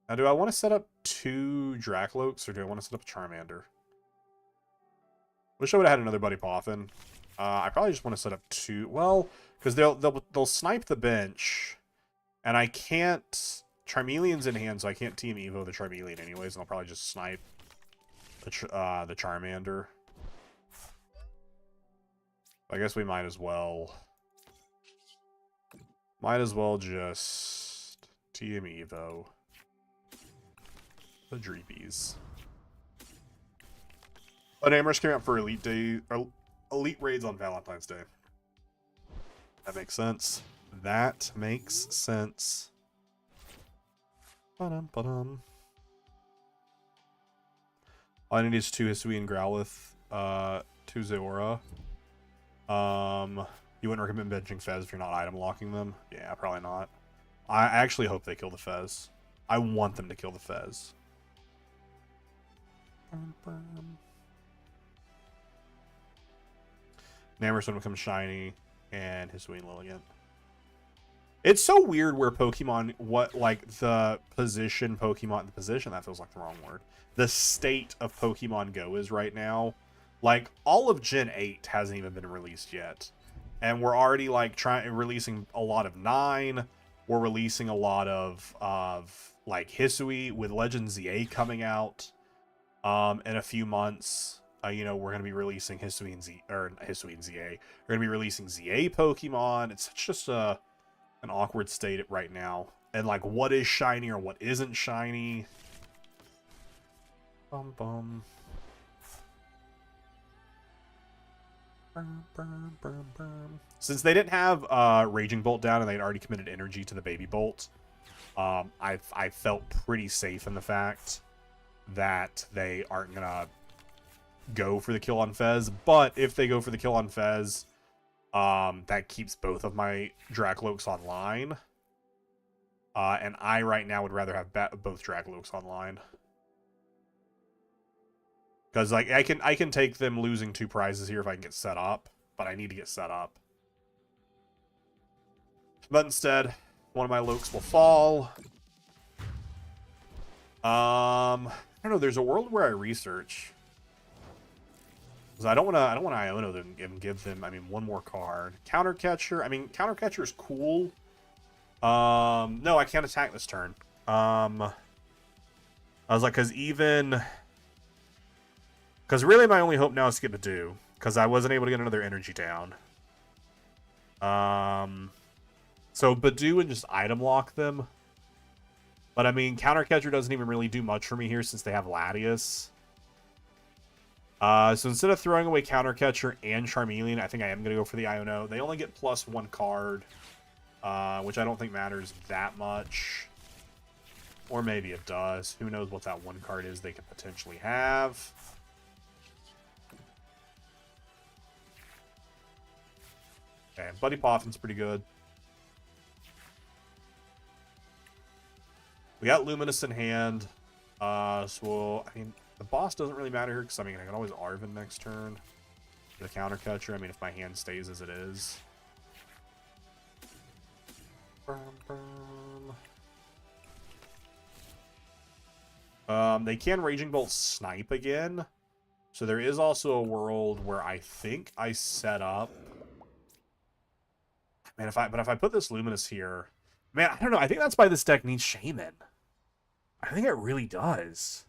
Now, do I want to set up 2 Dracloaks, or do I want to set up a Charmander? Wish I would have had another Buddy Poffin. I probably just want to set up 2. Well, because they'll snipe the bench, and I can't. Charmeleon's in hand, so I can't Team Evo the Charmeleon anyways, and I'll probably just snipe the Charmander. I guess we might as well. Might as well just Team Evo the Dreepies. But Amherst came out for Elite Day, or Elite Raids on Valentine's Day. That makes sense. That makes sense. Ba-dum, ba-dum. All I need is 2 Hisuian Growlithe, 2 Zeora. You wouldn't recommend benching Fez if you're not item locking them? Yeah, probably not. I actually hope they kill the Fez. I want them to kill the Fez. Namorson becomes shiny, and Hisuian Lilligant. It's so weird where Pokemon, the position, that feels like the wrong word. The state of Pokemon Go is right now. Like, all of Gen 8 hasn't even been released yet. And we're already, releasing a lot of 9. We're releasing a lot of Hisui, with Legend ZA coming out in a few months. We're going to be releasing Hisui and ZA. We're going to be releasing ZA Pokemon. It's just an awkward state right now. And, what is shiny or what isn't shiny. Bum bum. Since they didn't have Raging Bolt down and they'd already committed energy to the Baby Bolt, I felt pretty safe in the fact that they aren't going to go for the kill on Fez. But if they go for the kill on Fez, that keeps both of my Dracloaks online. And I right now would rather have both Dracloaks online. Because I can take them losing 2 prizes here if I can get set up, but I need to get set up. But instead, one of my Lokes will fall. I don't know. There's a world where I research, because I don't want to Iono them and give them. One more card. Counter Catcher. Counter Catcher is cool. No, I can't attack this turn. I was like, because really my only hope now is to get Badoo, because I wasn't able to get another energy down. So Badoo and just item lock them. But Counter Catcher doesn't even really do much for me here since they have Latias. So instead of throwing away Counter Catcher and Charmeleon, I think I am going to go for the Iono. They only get +1 card, which I don't think matters that much. Or maybe it does. Who knows what that 1 card is they could potentially have. Okay, Buddy Poffin's pretty good. We got Luminous in hand. So, I mean, the boss doesn't really matter here because, I mean, I can always Arven next turn. The counter catcher. I mean, if my hand stays as it is. They can Raging Bolt snipe again. So there is also a world where I think I set up. Man, if I put this Luminous here, man, I don't know. I think that's why this deck needs Shaman. I think it really does.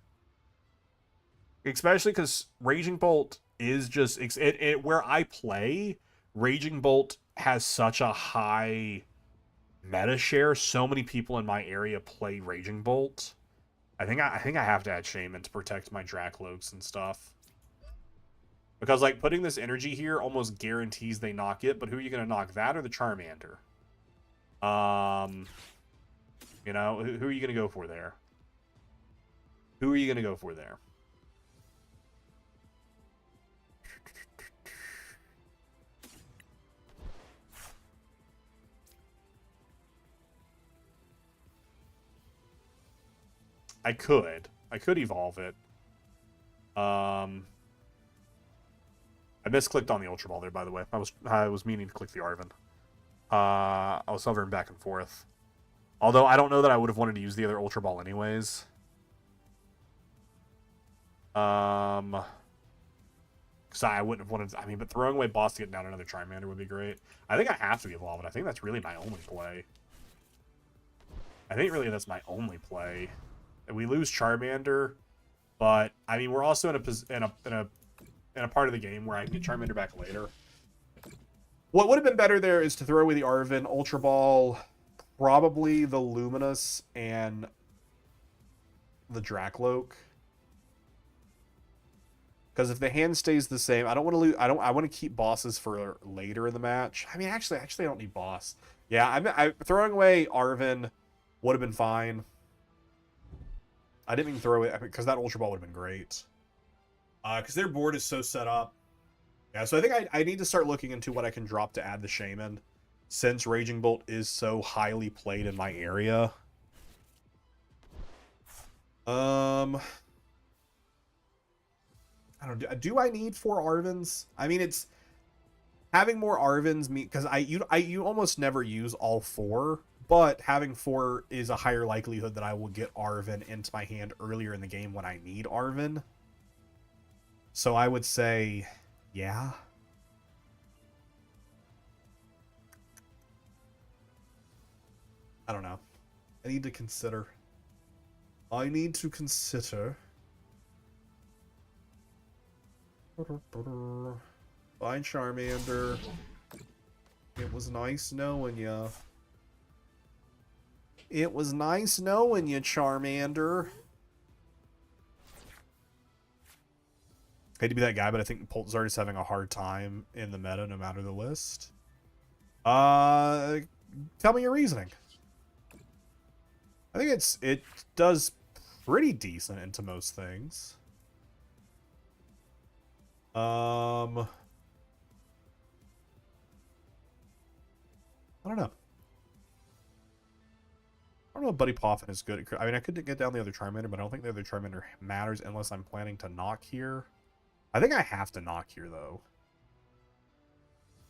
Especially because Raging Bolt is just where I play. Raging Bolt has such a high meta share. So many people in my area play Raging Bolt. I think I have to add Shaman to protect my Dracloaks and stuff. Because, like, putting this energy here almost guarantees they knock it, but who are you going to knock? That or the Charmander? You know, who are you going to go for there? Who are you going to go for there? I could evolve it. I misclicked on the Ultra Ball there, by the way. I was meaning to click the Arven. I was hovering back and forth. Although I don't know that I would have wanted to use the other Ultra Ball anyways. Because I wouldn't have wanted to, I mean, but throwing away boss to get down another Charmander would be great. I think I have to evolve it. I think that's really my only play. I think really that's my only play. We lose Charmander, but I mean we're also in a part of the game where I can get Charmander back later. What would have been better there is to throw away the Arven, Ultra Ball, probably the Luminous, and the Dracloak. Because if the hand stays the same, I don't want to lose. I want to keep bosses for later in the match. I mean, actually, I don't need boss. Yeah, throwing away Arven would have been fine. I didn't even throw it because that Ultra Ball would have been great. Because their board is so set up. Yeah, so I think I need to start looking into what I can drop to add the Shaman, since Raging Bolt is so highly played in my area. I don't know. Do I need 4 Arvens? I mean, it's having more Arvens because you almost never use all 4. But having 4 is a higher likelihood that I will get Arven into my hand earlier in the game when I need Arven. So I would say, yeah. I don't know. I need to consider. Find Charmander. It was nice knowing ya. It was nice knowing you, Charmander. Hate to be that guy, but I think Pult Zard is having a hard time in the meta, no matter the list. Tell me your reasoning. I think it does pretty decent into most things. I don't know. I don't know if Buddy Poffin is good. I mean, I could get down the other Charmander, but I don't think the other Charmander matters unless I'm planning to knock here. I think I have to knock here, though.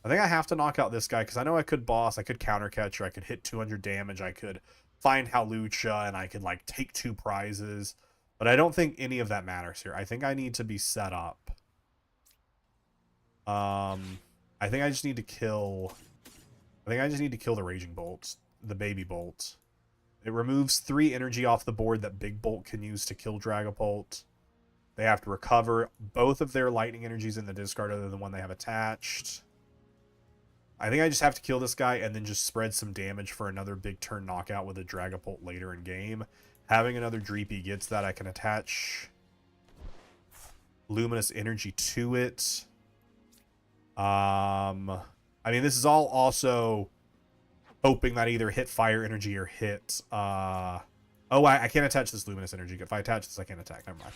I think I have to knock out this guy, because I know I could boss, I could counter catcher, I could hit 200 damage, I could find Hawlucha, and I could, like, take 2 prizes. But I don't think any of that matters here. I think I need to be set up. I think I just need to kill... I think I just need to kill the Raging Bolt, the Baby Bolt. It removes 3 energy off the board that Big Bolt can use to kill Dragapult. They have to recover both of their lightning energies in the discard other than the one they have attached. I think I just have to kill this guy and then just spread some damage for another big turn knockout with a Dragapult later in game. Having another Dreepy gets that. I can attach Luminous Energy to it. I mean, this is all also hoping that I either hit Fire Energy or hit... oh, I can't attach this Luminous Energy. If I attach this, I can't attack. Never mind.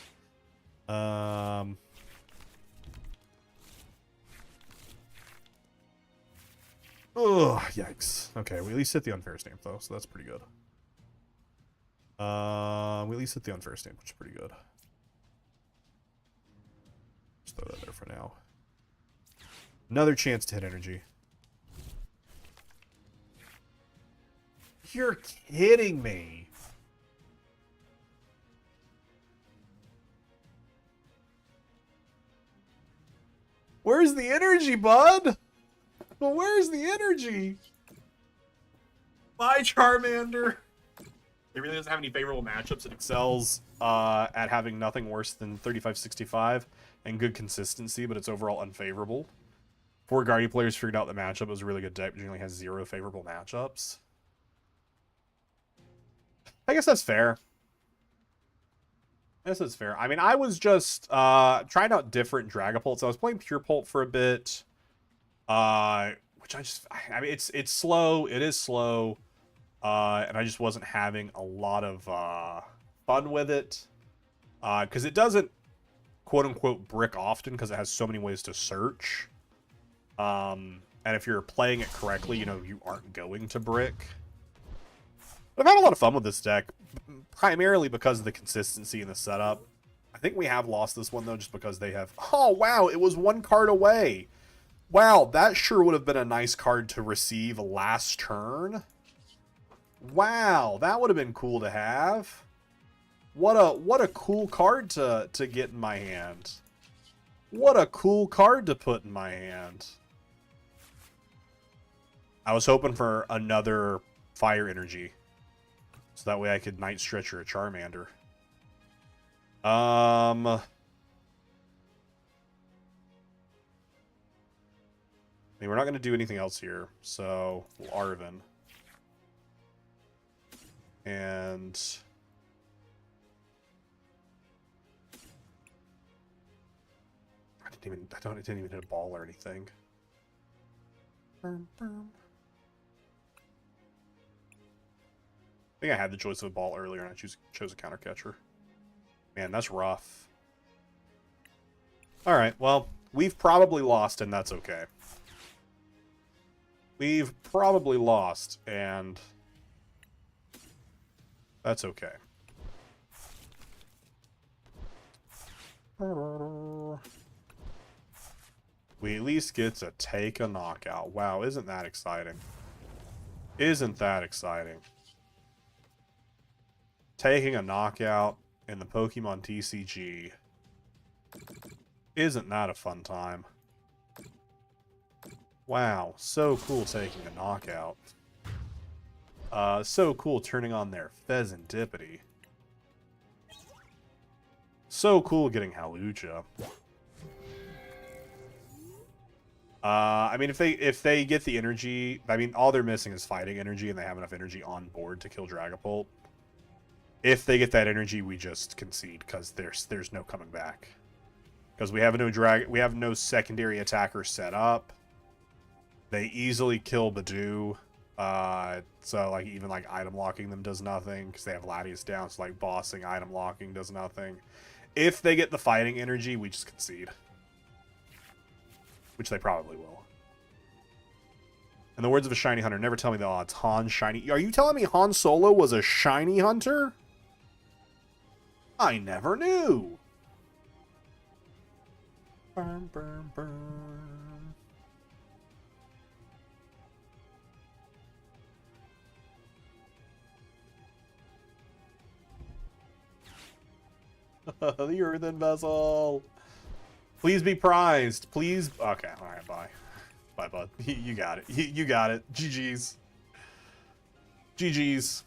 Oh, yikes. Okay, we at least hit the Unfair Stamp, though, so that's pretty good. We at least hit the unfair stamp, which is pretty good. Just throw that there for now. Another chance to hit energy. You're kidding me. Where's the energy, bud? Well, where's the energy? My Charmander. It really doesn't have any favorable matchups. It excels at having nothing worse than 35-65 and good consistency, but it's overall unfavorable. 4 Guardian players figured out the matchup. It was a really good deck, but generally has 0 favorable matchups. I guess that's fair. I guess that's fair. I mean, I was just trying out different Dragapults. I was playing Pure Pult for a bit, which I mean, it's slow. It is slow, and I just wasn't having a lot of fun with it because it doesn't quote unquote brick often because it has so many ways to search. And if you're playing it correctly, you know you aren't going to brick. But I've had a lot of fun with this deck, primarily because of the consistency in the setup. I think we have lost this one, though, just because they have... Oh, wow, it was 1 card away. Wow, that sure would have been a nice card to receive last turn. Wow, that would have been cool to have. What a cool card to get in my hand. What a cool card to put in my hand. I was hoping for another fire energy. So that way I could Night Stretcher a Charmander. I mean, we're not going to do anything else here. So, we'll Arven. And... I didn't even hit a ball or anything. I think I had the choice of a ball earlier and I chose a counter catcher. Man, that's rough. Alright, well, we've probably lost and that's okay. We've probably lost and that's okay. We at least get to take a knockout. Wow, isn't that exciting? Isn't that exciting? Taking a knockout in the Pokemon TCG. Isn't that a fun time? Wow, so cool taking a knockout. So cool turning on their Pheasantipity. So cool getting Hawlucha. I mean, if they get the energy, I mean, all they're missing is fighting energy, and they have enough energy on board to kill Dragapult. If they get that energy, we just concede because there's no coming back. Because we have no secondary attacker set up. They easily kill Badoo. So like even like item locking them does nothing because they have Latias down. So like bossing, item locking does nothing. If they get the fighting energy, we just concede. Which they probably will. In the words of a shiny hunter, never tell me the odds. Han shiny. Are you telling me Han Solo was a shiny hunter? I never knew. Burn, burn, burn. The earthen vessel. Please be prized. Please. Okay. All right. Bye. Bye, bud. You got it. You got it. GG's. GG's.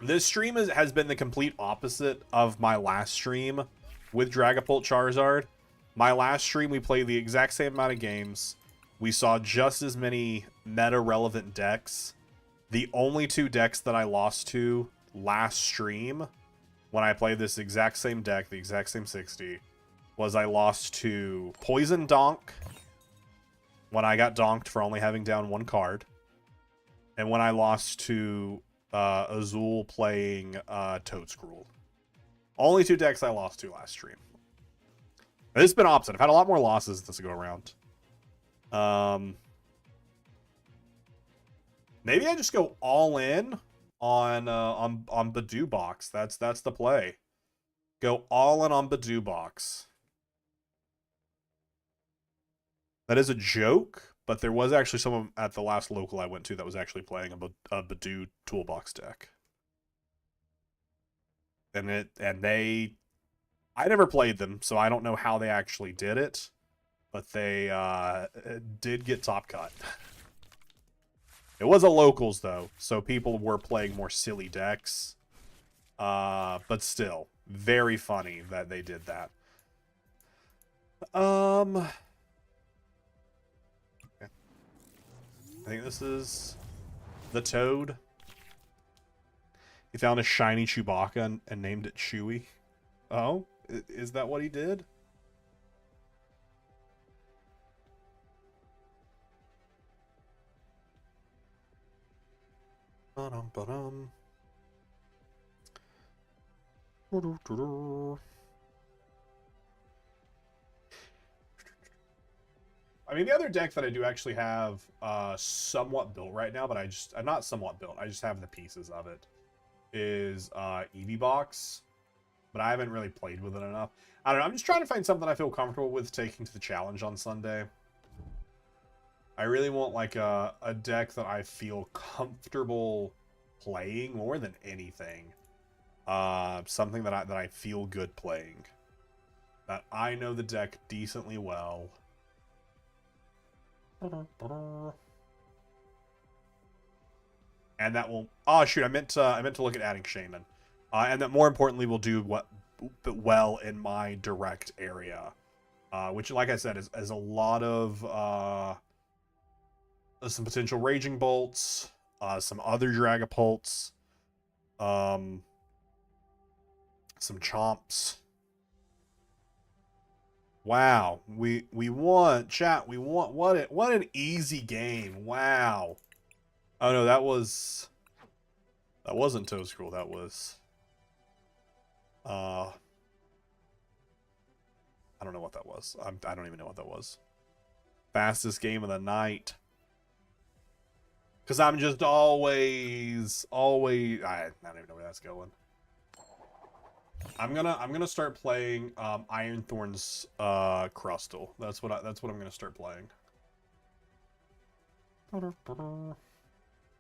This stream has been the complete opposite of my last stream with Dragapult Charizard. My last stream, we played the exact same amount of games. We saw just as many meta-relevant decks. The only 2 decks that I lost to last stream, when I played this exact same deck, the exact same 60, was I lost to Poison Donk, when I got donked for only having down 1 card, and when I lost to Azul playing Toadscruel. Only 2 decks I lost to last stream. It's been opposite. I've had a lot more losses this go around. Maybe I just go all in on Badoo Box. That's the play. Go all in on Badoo Box. That is a joke, but there was actually someone at the last local I went to that was actually playing a Badoo Toolbox deck. And I never played them, so I don't know how they actually did it, but they did get top cut. It was a locals though, so people were playing more silly decks. But still, very funny that they did that. Okay. I think this is the Toad. He found a shiny Chewbacca and named it Chewie. Oh, is that what he did? Ba-dum. I mean, the other deck that I do actually have somewhat built right now, but I'm not somewhat built, I just have the pieces of it, is EV Box, but I haven't really played with it enough. I don't know, I'm just trying to find something I feel comfortable with taking to the challenge on Sunday. I really want like a deck that I feel comfortable playing more than anything. Something that I feel good playing. That I know the deck decently well. And that will... Oh, shoot, I meant to look at adding Shaman. And that more importantly will do well in my direct area. Which, like I said, is a lot of... some potential Raging Bolts. Some other Dragapults. Some Chomps. Wow, we won, chat. We won. What an easy game. Wow. Oh no, that wasn't Toad Scroll. That was I don't know what that was. I don't even know what that was. Fastest game of the night. Cause I'm just always I don't even know where that's going. I'm gonna start playing Ironthorn's Crustle. That's what I'm gonna start playing.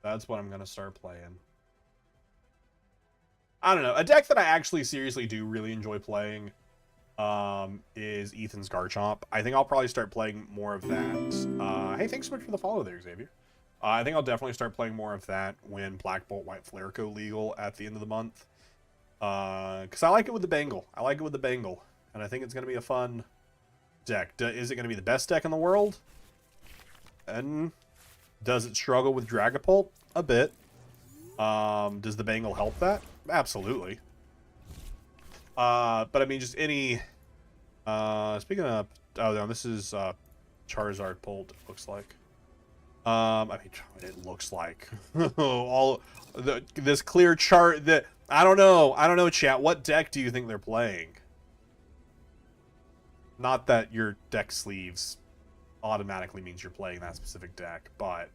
That's what I'm gonna start playing. I don't know. A deck that I actually seriously do really enjoy playing is Ethan's Garchomp. I think I'll probably start playing more of that. Hey, thanks so much for the follow there, Xavier. I think I'll definitely start playing more of that when Black Bolt White Flare go legal at the end of the month. Because I like it with the Bengal. I like it with the Bengal. And I think it's going to be a fun deck. Is it going to be the best deck in the world? And does it struggle with Dragapult? A bit. Does the Bengal help that? Absolutely. But I mean, just any... speaking of... Oh, no, this is Charizard Pult, it looks like. I mean, it looks like this clear chart that I don't know, chat. What deck do you think they're playing? Not that your deck sleeves automatically means you're playing that specific deck, but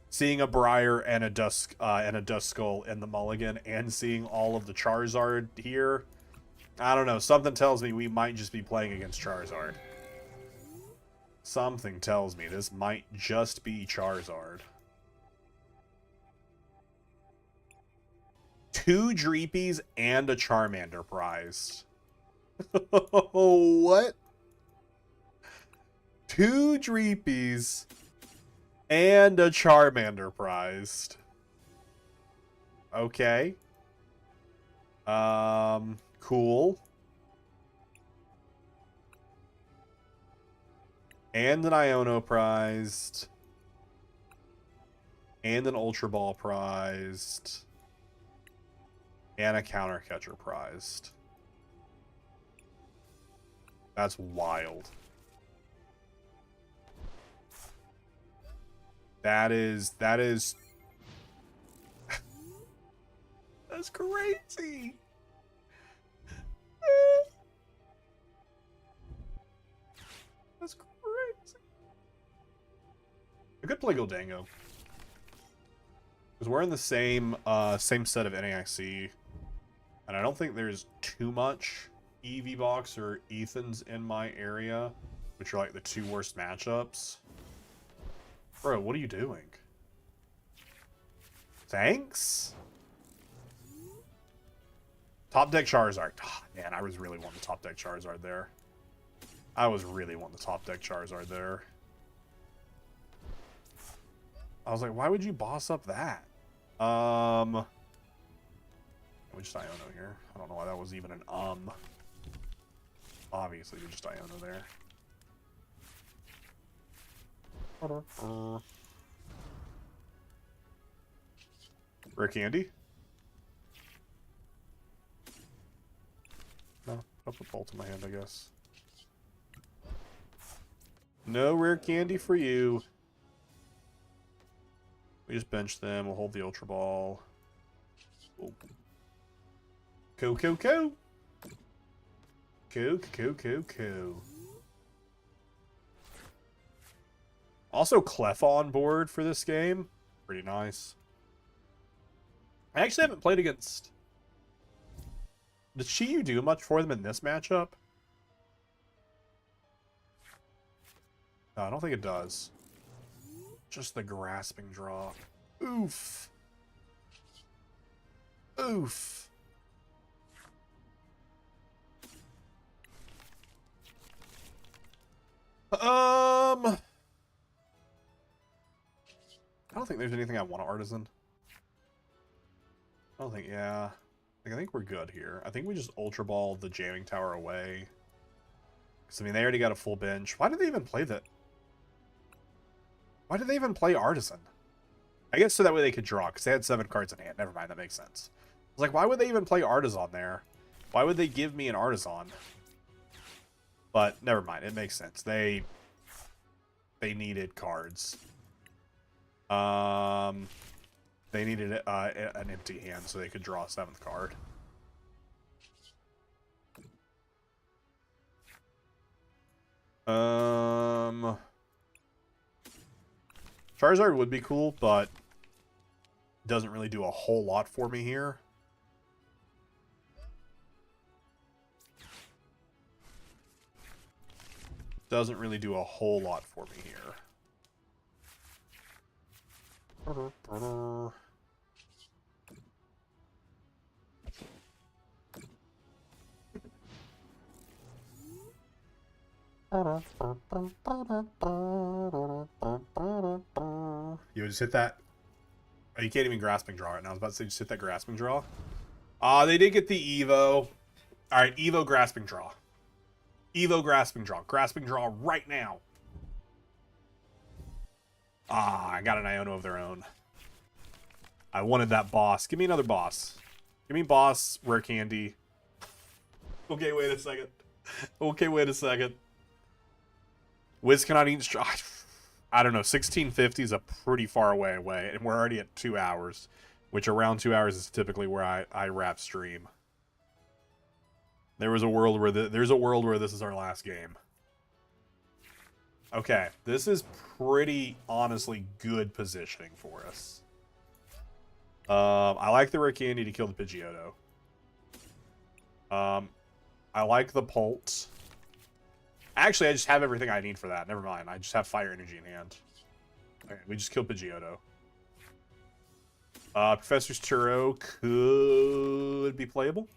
seeing a Briar and a Duskull in the mulligan and seeing all of the Charizard here, I don't know. Something tells me we might just be playing against Charizard. Something tells me this might just be Charizard. 2 Dreepies and a Charmander prized. What? 2 Dreepies and a Charmander prized. Okay. Cool. And an Iono prized. And an Ultra Ball prized. And a Counter Catcher prized. That's wild. That is that's crazy. That's crazy. I could play Goldango. Because we're in the same same set of NAIC, and I don't think there's too much EVBox or Ethans in my area, which are like the two worst matchups. Bro, what are you doing? Thanks? Top deck Charizard. Oh, man, I was really wanting the top deck Charizard there. I was really wanting the top deck Charizard there. I was like, why would you boss up that? We just Iono here. I don't know why that was even an Obviously, we just Iono there. Rare candy? No, I'll put Pult in my hand, I guess. No rare candy for you. We just bench them. We'll hold the Ultra Ball. Oh. Co. Co. Also, Clef on board for this game. Pretty nice. I actually haven't played against... Did Shiyu do much for them in this matchup? No, I don't think it does. Just the grasping draw. Oof. Oof. I don't think there's anything I want to Artisan. I don't think, yeah. Like, I think we're good here. I think we just Ultra Ball the Jamming Tower away. Because, I mean, they already got a full bench. Why did they even play that? Why did they even play Artisan? I guess so that way they could draw, because they had 7 cards in hand. Never mind, that makes sense. I was like, why would they even play Artisan there? Why would they give me an Artisan? But, never mind, it makes sense. They needed cards. They needed an empty hand so they could draw a 7th card. Charizard would be cool, but doesn't really do a whole lot for me here. Doesn't really do a whole lot for me here. You just hit that. Oh, you can't even grasping draw right now. I was about to say just hit that grasping draw. They did get the Evo. Alright, Evo grasping draw. Evo grasping draw. Grasping draw right now. I got an Iono of their own. I wanted that boss. Give me another boss. Give me boss, rare candy. Okay, wait a second. Okay, wait a second. Wiz cannot eat straw. I don't know. 1650 is a pretty far away, and we're already at 2 hours, which around 2 hours is typically where I wrap stream. There's a world where this is our last game. Okay, this is pretty honestly good positioning for us. I like the rare candy to kill the Pidgeotto. I like the Pult. Actually, I just have everything I need for that. Never mind. I just have fire energy in hand. Okay, we just killed Pidgeotto. Professor's Turo could be playable.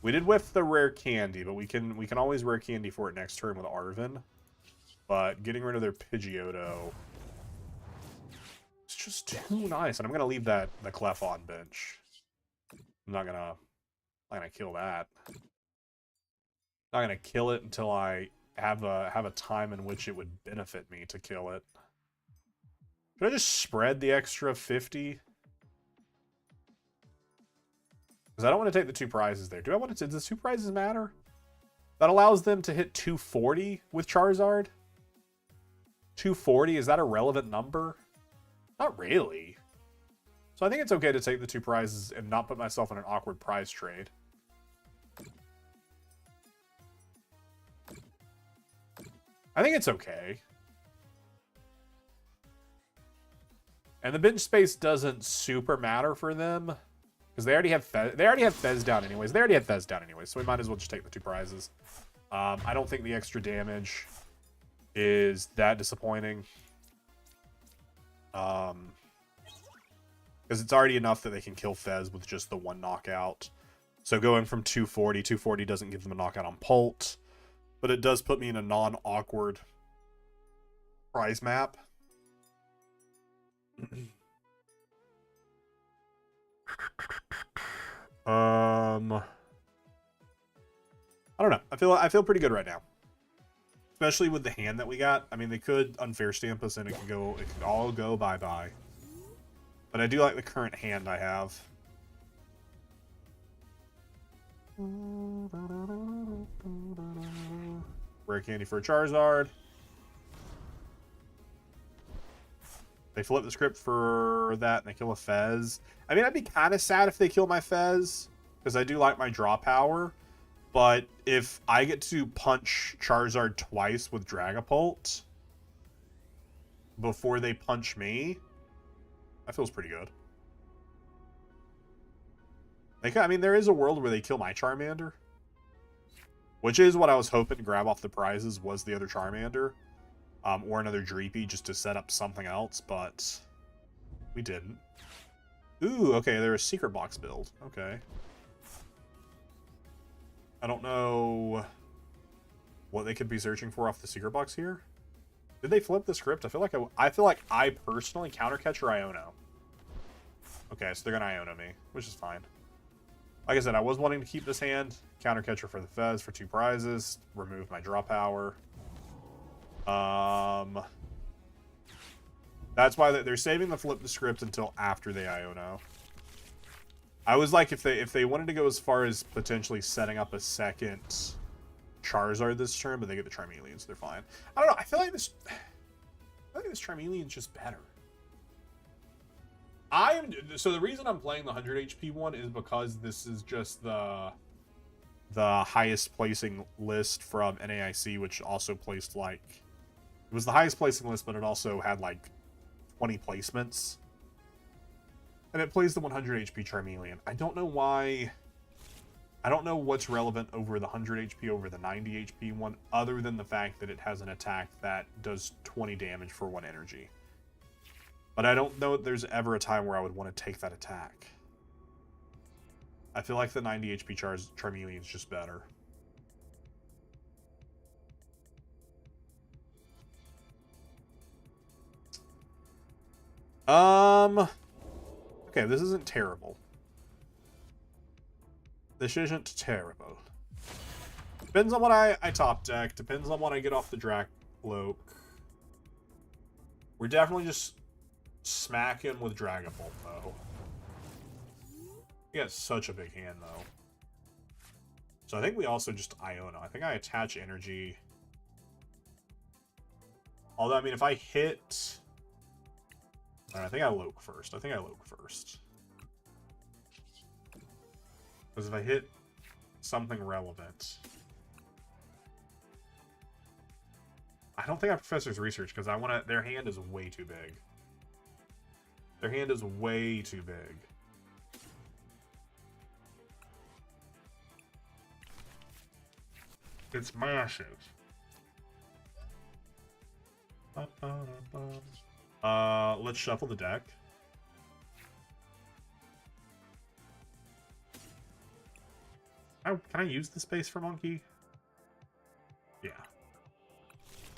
We did whiff the rare candy, but we can always rare candy for it next turn with Arven. But getting rid of their Pidgeotto, it's just too nice. And I'm gonna leave the Clef on bench. I'm not gonna kill that. Not gonna kill it until I have a time in which it would benefit me to kill it. Should I just spread the extra 50? Because I don't want to take the 2 prizes there. Do I want to? Does 2 prizes matter? That allows them to hit 240 with Charizard. 240, is that a relevant number? Not really. So I think it's okay to take the 2 prizes and not put myself in an awkward prize trade. I think it's okay. And the bench space doesn't super matter for them. Because they already have Fez down anyways. They already had Fez down anyways, so we might as well just take the 2 prizes. I don't think the extra damage is that disappointing. Because it's already enough that they can kill Fez with just the 1 knockout. So going from 240 doesn't give them a knockout on Pult. But it does put me in a non-awkward prize map. I don't know. I feel pretty good right now. Especially with the hand that we got. I mean, they could unfair stamp us and it could all go bye-bye. But I do like the current hand I have. Rare candy for a Charizard. They flip the script for that and they kill a Fez. I mean, I'd be kind of sad if they kill my Fez, because I do like my draw power. But if I get to punch Charizard twice with Dragapult before they punch me, that feels pretty good. I mean, there is a world where they kill my Charmander, which is what I was hoping to grab off the prizes, was the other Charmander. Or another Dreepy, just to set up something else, but we didn't. Ooh, okay, they're a secret box build. Okay. I don't know what they could be searching for off the secret box here. Did they flip the script? I feel like I personally countercatcher Iono. Okay, so they're gonna Iono me, which is fine. Like I said, I was wanting to keep this hand. Countercatcher for the Fez for 2 prizes. Remove my draw power. That's why they're saving the flip the script until after they Iono. I was like, if they wanted to go as far as potentially setting up a second Charizard this turn, but they get the Charmeleon, so they're fine. I don't know. I feel like this Charmeleon's just better. So the reason I'm playing the 100 HP one is because this is just the highest placing list from NAIC, which also placed like, it was the highest placing list, but it also had like 20 placements. And it plays the 100 HP Charmeleon. I don't know why. I don't know what's relevant over the 100 HP over the 90 HP one, other than the fact that it has an attack that does 20 damage for 1 energy. But I don't know if there's ever a time where I would want to take that attack. I feel like the 90 HP Charmeleon is just better. Okay, this isn't terrible. This isn't terrible. Depends on what I top deck. Depends on what I get off the Dracloak. We're definitely just smacking with Dragapult, though. He got such a big hand, though. So I think we also just Iono. I think I attach energy. Although, I mean, if I hit... I think I Loke first. Because if I hit something relevant... I don't think I have Professor's Research, because I want to... Their hand is way too big. It's massive. Let's shuffle the deck. Can I use the space for Monkey? Yeah.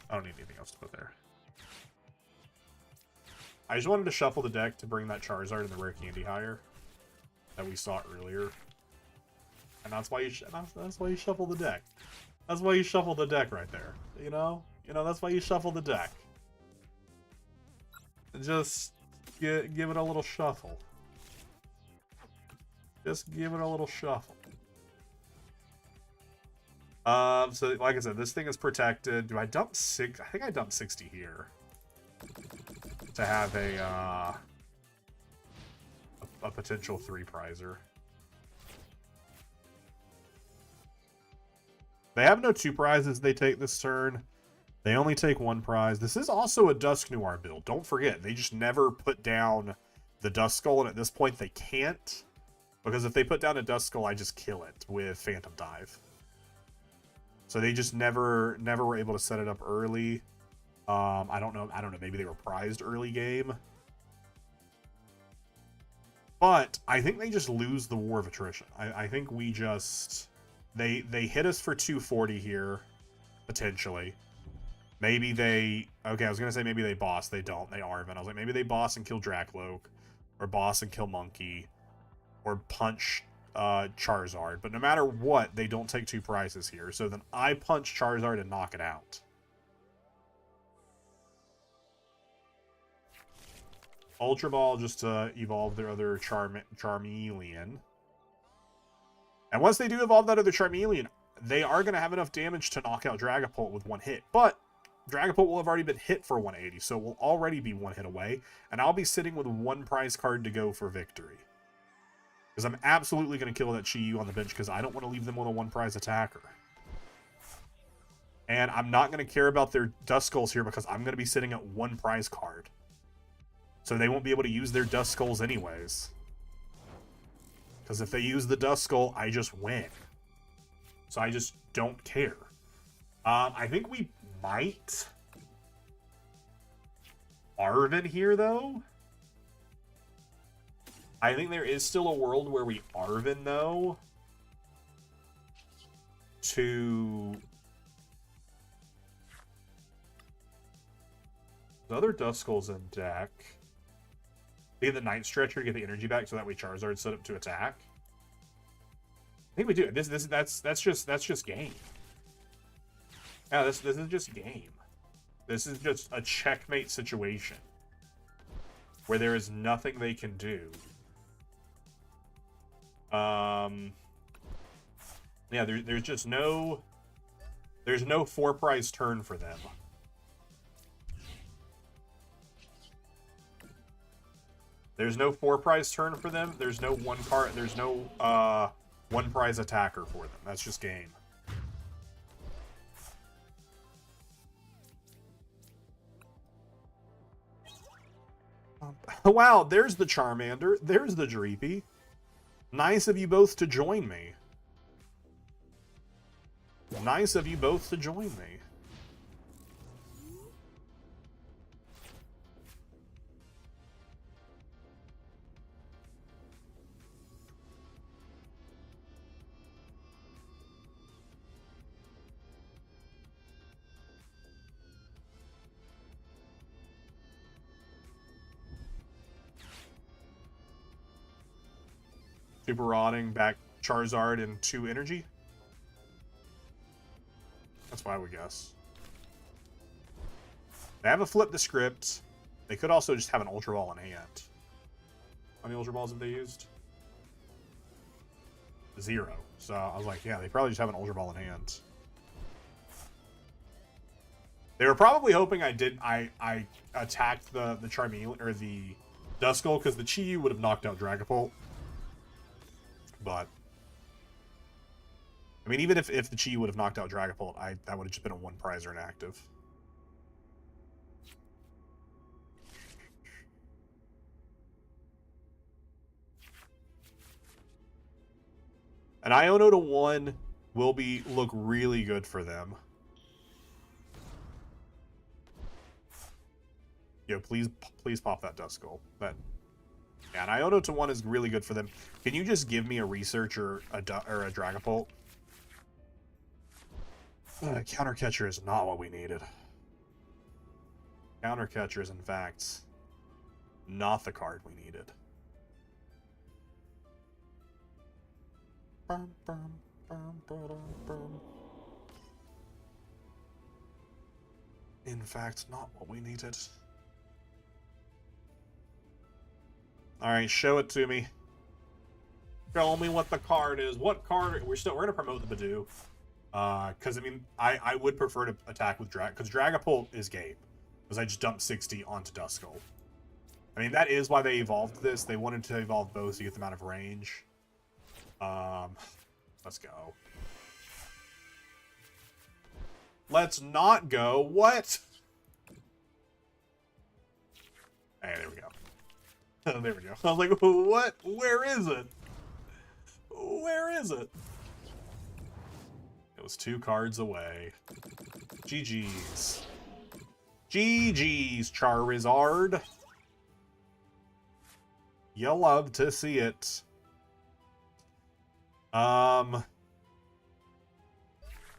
I don't need anything else to put there. I just wanted to shuffle the deck to bring that Charizard and the Rare Candy higher that we saw earlier. And that's why you shuffle the deck. That's why you shuffle the deck right there. You know, that's why you shuffle the deck. Just give it a little shuffle. Just give it a little shuffle. So like I said, this thing is protected. Do I dump 6? I think I dump 60 here to have a potential 3-prizer. They have no 2 prizes they take this turn. They only take one prize. This is also a Dusk Noir build. Don't forget, they just never put down the Dusk Skull, and at this point they can't. Because if they put down a Dusk Skull, I just kill it with Phantom Dive. So they just never were able to set it up early. I don't know. Maybe they were prized early game. But I think they just lose the War of Attrition. I think we just... They hit us for 240 here, potentially. Maybe they... Okay, I was going to say maybe they boss. They don't. They Arven. I was like, maybe they boss and kill Drakloak. Or boss and kill Monkey. Or punch Charizard. But no matter what, they don't take 2 prizes here. So then I punch Charizard and knock it out. Ultra Ball just to evolve their other Charmeleon. And once they do evolve that other Charmeleon, they are going to have enough damage to knock out Dragapult with 1 hit. But Dragapult will have already been hit for 180, so we'll already be 1 hit away. And I'll be sitting with 1 prize card to go for victory. Because I'm absolutely going to kill that Chi-Yu on the bench because I don't want to leave them with a 1 prize attacker. And I'm not going to care about their Dusk Skulls here because I'm going to be sitting at 1 prize card. So they won't be able to use their Dusk Skulls anyways. Because if they use the Dusk Skull, I just win. So I just don't care. I think we might Arven here, though. I think there is still a world where we Arven, though. To... The other Dusk Skulls in deck. They get the Night Stretcher to get the energy back, so that way Charizard's set up to attack. I think we do. That's just game. Yeah, this is just game. This is just a checkmate situation where there is nothing they can do. Yeah, there's just no... There's no 4 prize turn for them. There's no 4 prize turn for them. There's no 1 card. There's no 1 prize attacker for them. That's just game. Wow, there's the Charmander. There's the Dreepy. Nice of you both to join me. Nice of you both to join me. Super Rotting back Charizard and 2 energy. That's what I would guess. They have a flip the script. They could also just have an Ultra Ball in hand. How many Ultra Balls have they used? 0. So I was like, yeah, they probably just have an Ultra Ball in hand. They were probably hoping I attacked the Charmeleon or the Duskull because the Chi-Yu would have knocked out Dragapult. But I mean, even if the Chi would have knocked out Dragapult, that would have just been a 1 prize or an active. An Iono to 1 will look really good for them. Yo, please pop that Duskull. Yeah, an Iono to 1 is really good for them. Can you just give me a Research or a Dragapult? Counter Catcher is not what we needed. Counter Catcher is, in fact, not the card we needed. In fact, not what we needed. Alright, show it to me. Show me what the card is. What card? We're gonna promote the Badoo. Because I mean, I would prefer to attack with because Dragapult is game. Because I just dumped 60 onto Duskull. I mean, that is why they evolved this. They wanted to evolve both to get them out of range. Let's go. Let's not go. What? Hey, there we go. Oh, there we go. I was like, what? Where is it? Where is it? It was 2 cards away. GG's. GG's, Charizard. You love to see it.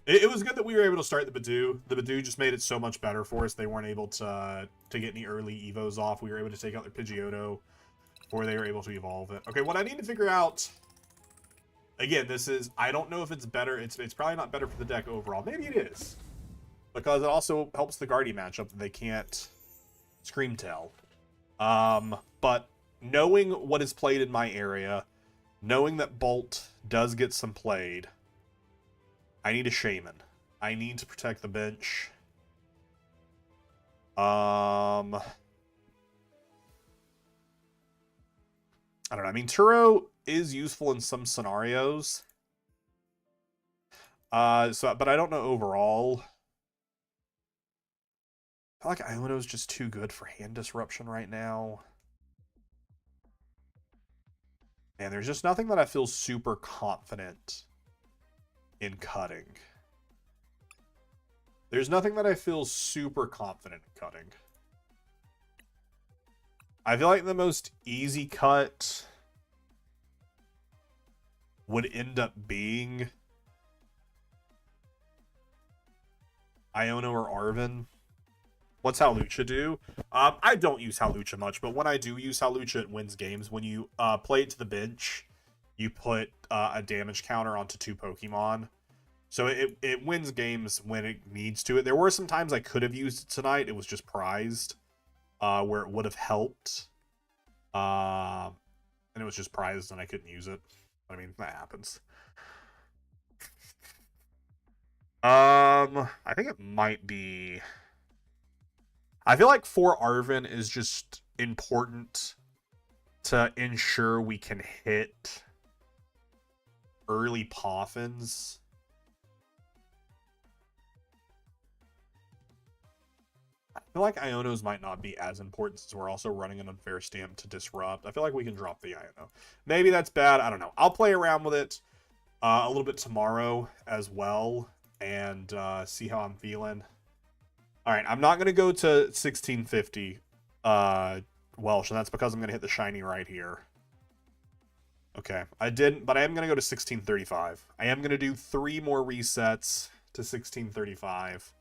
It was good that we were able to start the Badoo. The Badoo just made it so much better for us. They weren't able to get any early Evos off. We were able to take out their Pidgeotto before they were able to evolve it. Okay, what I need to figure out... Again, this is... I don't know if it's better. It's probably not better for the deck overall. Maybe it is. Because it also helps the Guardian matchup that they can't Scream Tail. But knowing what is played in my area, knowing that Bolt does get some played... I need a Shaman. I need to protect the bench. I don't know. I mean, Turo is useful in some scenarios. But I don't know overall. I feel like Iono is just too good for hand disruption right now. And there's just nothing that I feel super confident in cutting. There's nothing that I feel super confident in cutting. I feel like the most easy cut would end up being Iono or Arven. What's Hawlucha do? I don't use Hawlucha much, but when I do use Hawlucha, it wins games. When you play it to the bench, you put a damage counter onto 2 Pokemon. So it wins games when it needs to. There were some times I could have used it tonight. It was just prized, where it would have helped. And it was just prized and I couldn't use it. I mean, that happens. I think it might be... I feel like for Arven is just important to ensure we can hit early Poffins. I feel like Ionos might not be as important since we're also running an unfair stamp to disrupt. I feel like we can drop the Iono. Maybe that's bad. I don't know. I'll play around with it a little bit tomorrow as well and see how I'm feeling. All right, I'm not going to go to 1650 Welsh, and that's because I'm going to hit the shiny right here. Okay, I didn't, but I am going to go to 1635. I am going to do 3 more resets to 1635.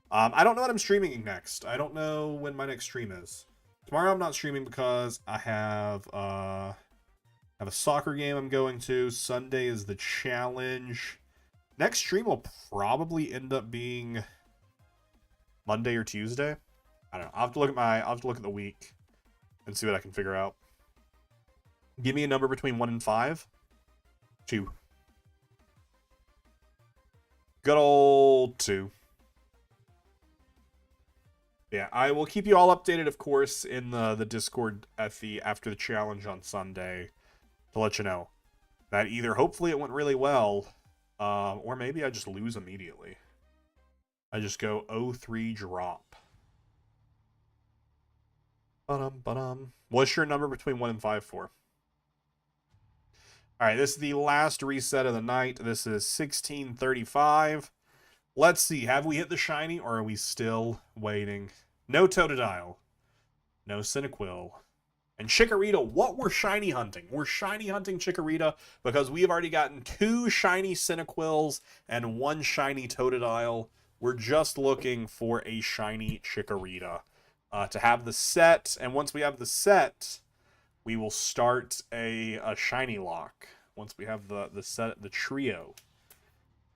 I don't know what I'm streaming next. I don't know when my next stream is. Tomorrow I'm not streaming because I have a soccer game I'm going to. Sunday is the challenge. Next stream will probably end up being Monday or Tuesday. I don't know. I'll have to look at the week and see what I can figure out. Give me a number between 1 and 5. 2. Good old 2. Yeah, I will keep you all updated, of course, in the Discord after the challenge on Sunday to let you know that either hopefully it went really well, or maybe I just lose immediately. I just go 0-3 drop. What's your number between 1 and 5 for? All right, this is the last reset of the night. This is 1635. Let's see. Have we hit the shiny, or are we still waiting? No Totodile. No Cyndaquil. And Chikorita, what we're shiny hunting? We're shiny hunting Chikorita because we have already gotten 2 shiny Cyndaquils and 1 shiny Totodile. We're just looking for a shiny Chikorita to have the set. And once we have the set, we will start a shiny lock. Once we have the set, the trio.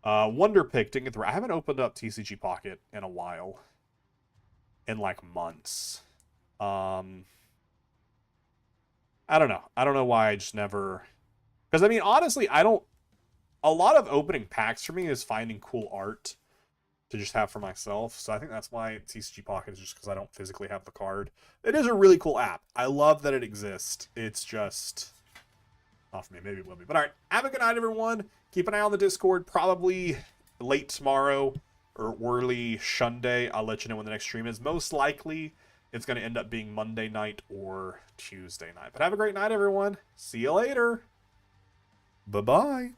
Wonder Pick didn't get through. I haven't opened up TCG Pocket in a while. In like months. I don't know. I don't know why I just never... Because, I mean, honestly, I don't... A lot of opening packs for me is finding cool art to just have for myself. So I think that's why TCG Pocket is just because I don't physically have the card. It is a really cool app. I love that it exists. It's just... Not for me. Maybe it will be. But all right. Have a good night, everyone. Keep an eye on the Discord. Probably late tomorrow, or early Sunday. I'll let you know when the next stream is. Most likely, it's going to end up being Monday night or Tuesday night. But have a great night, everyone. See you later. Bye-bye.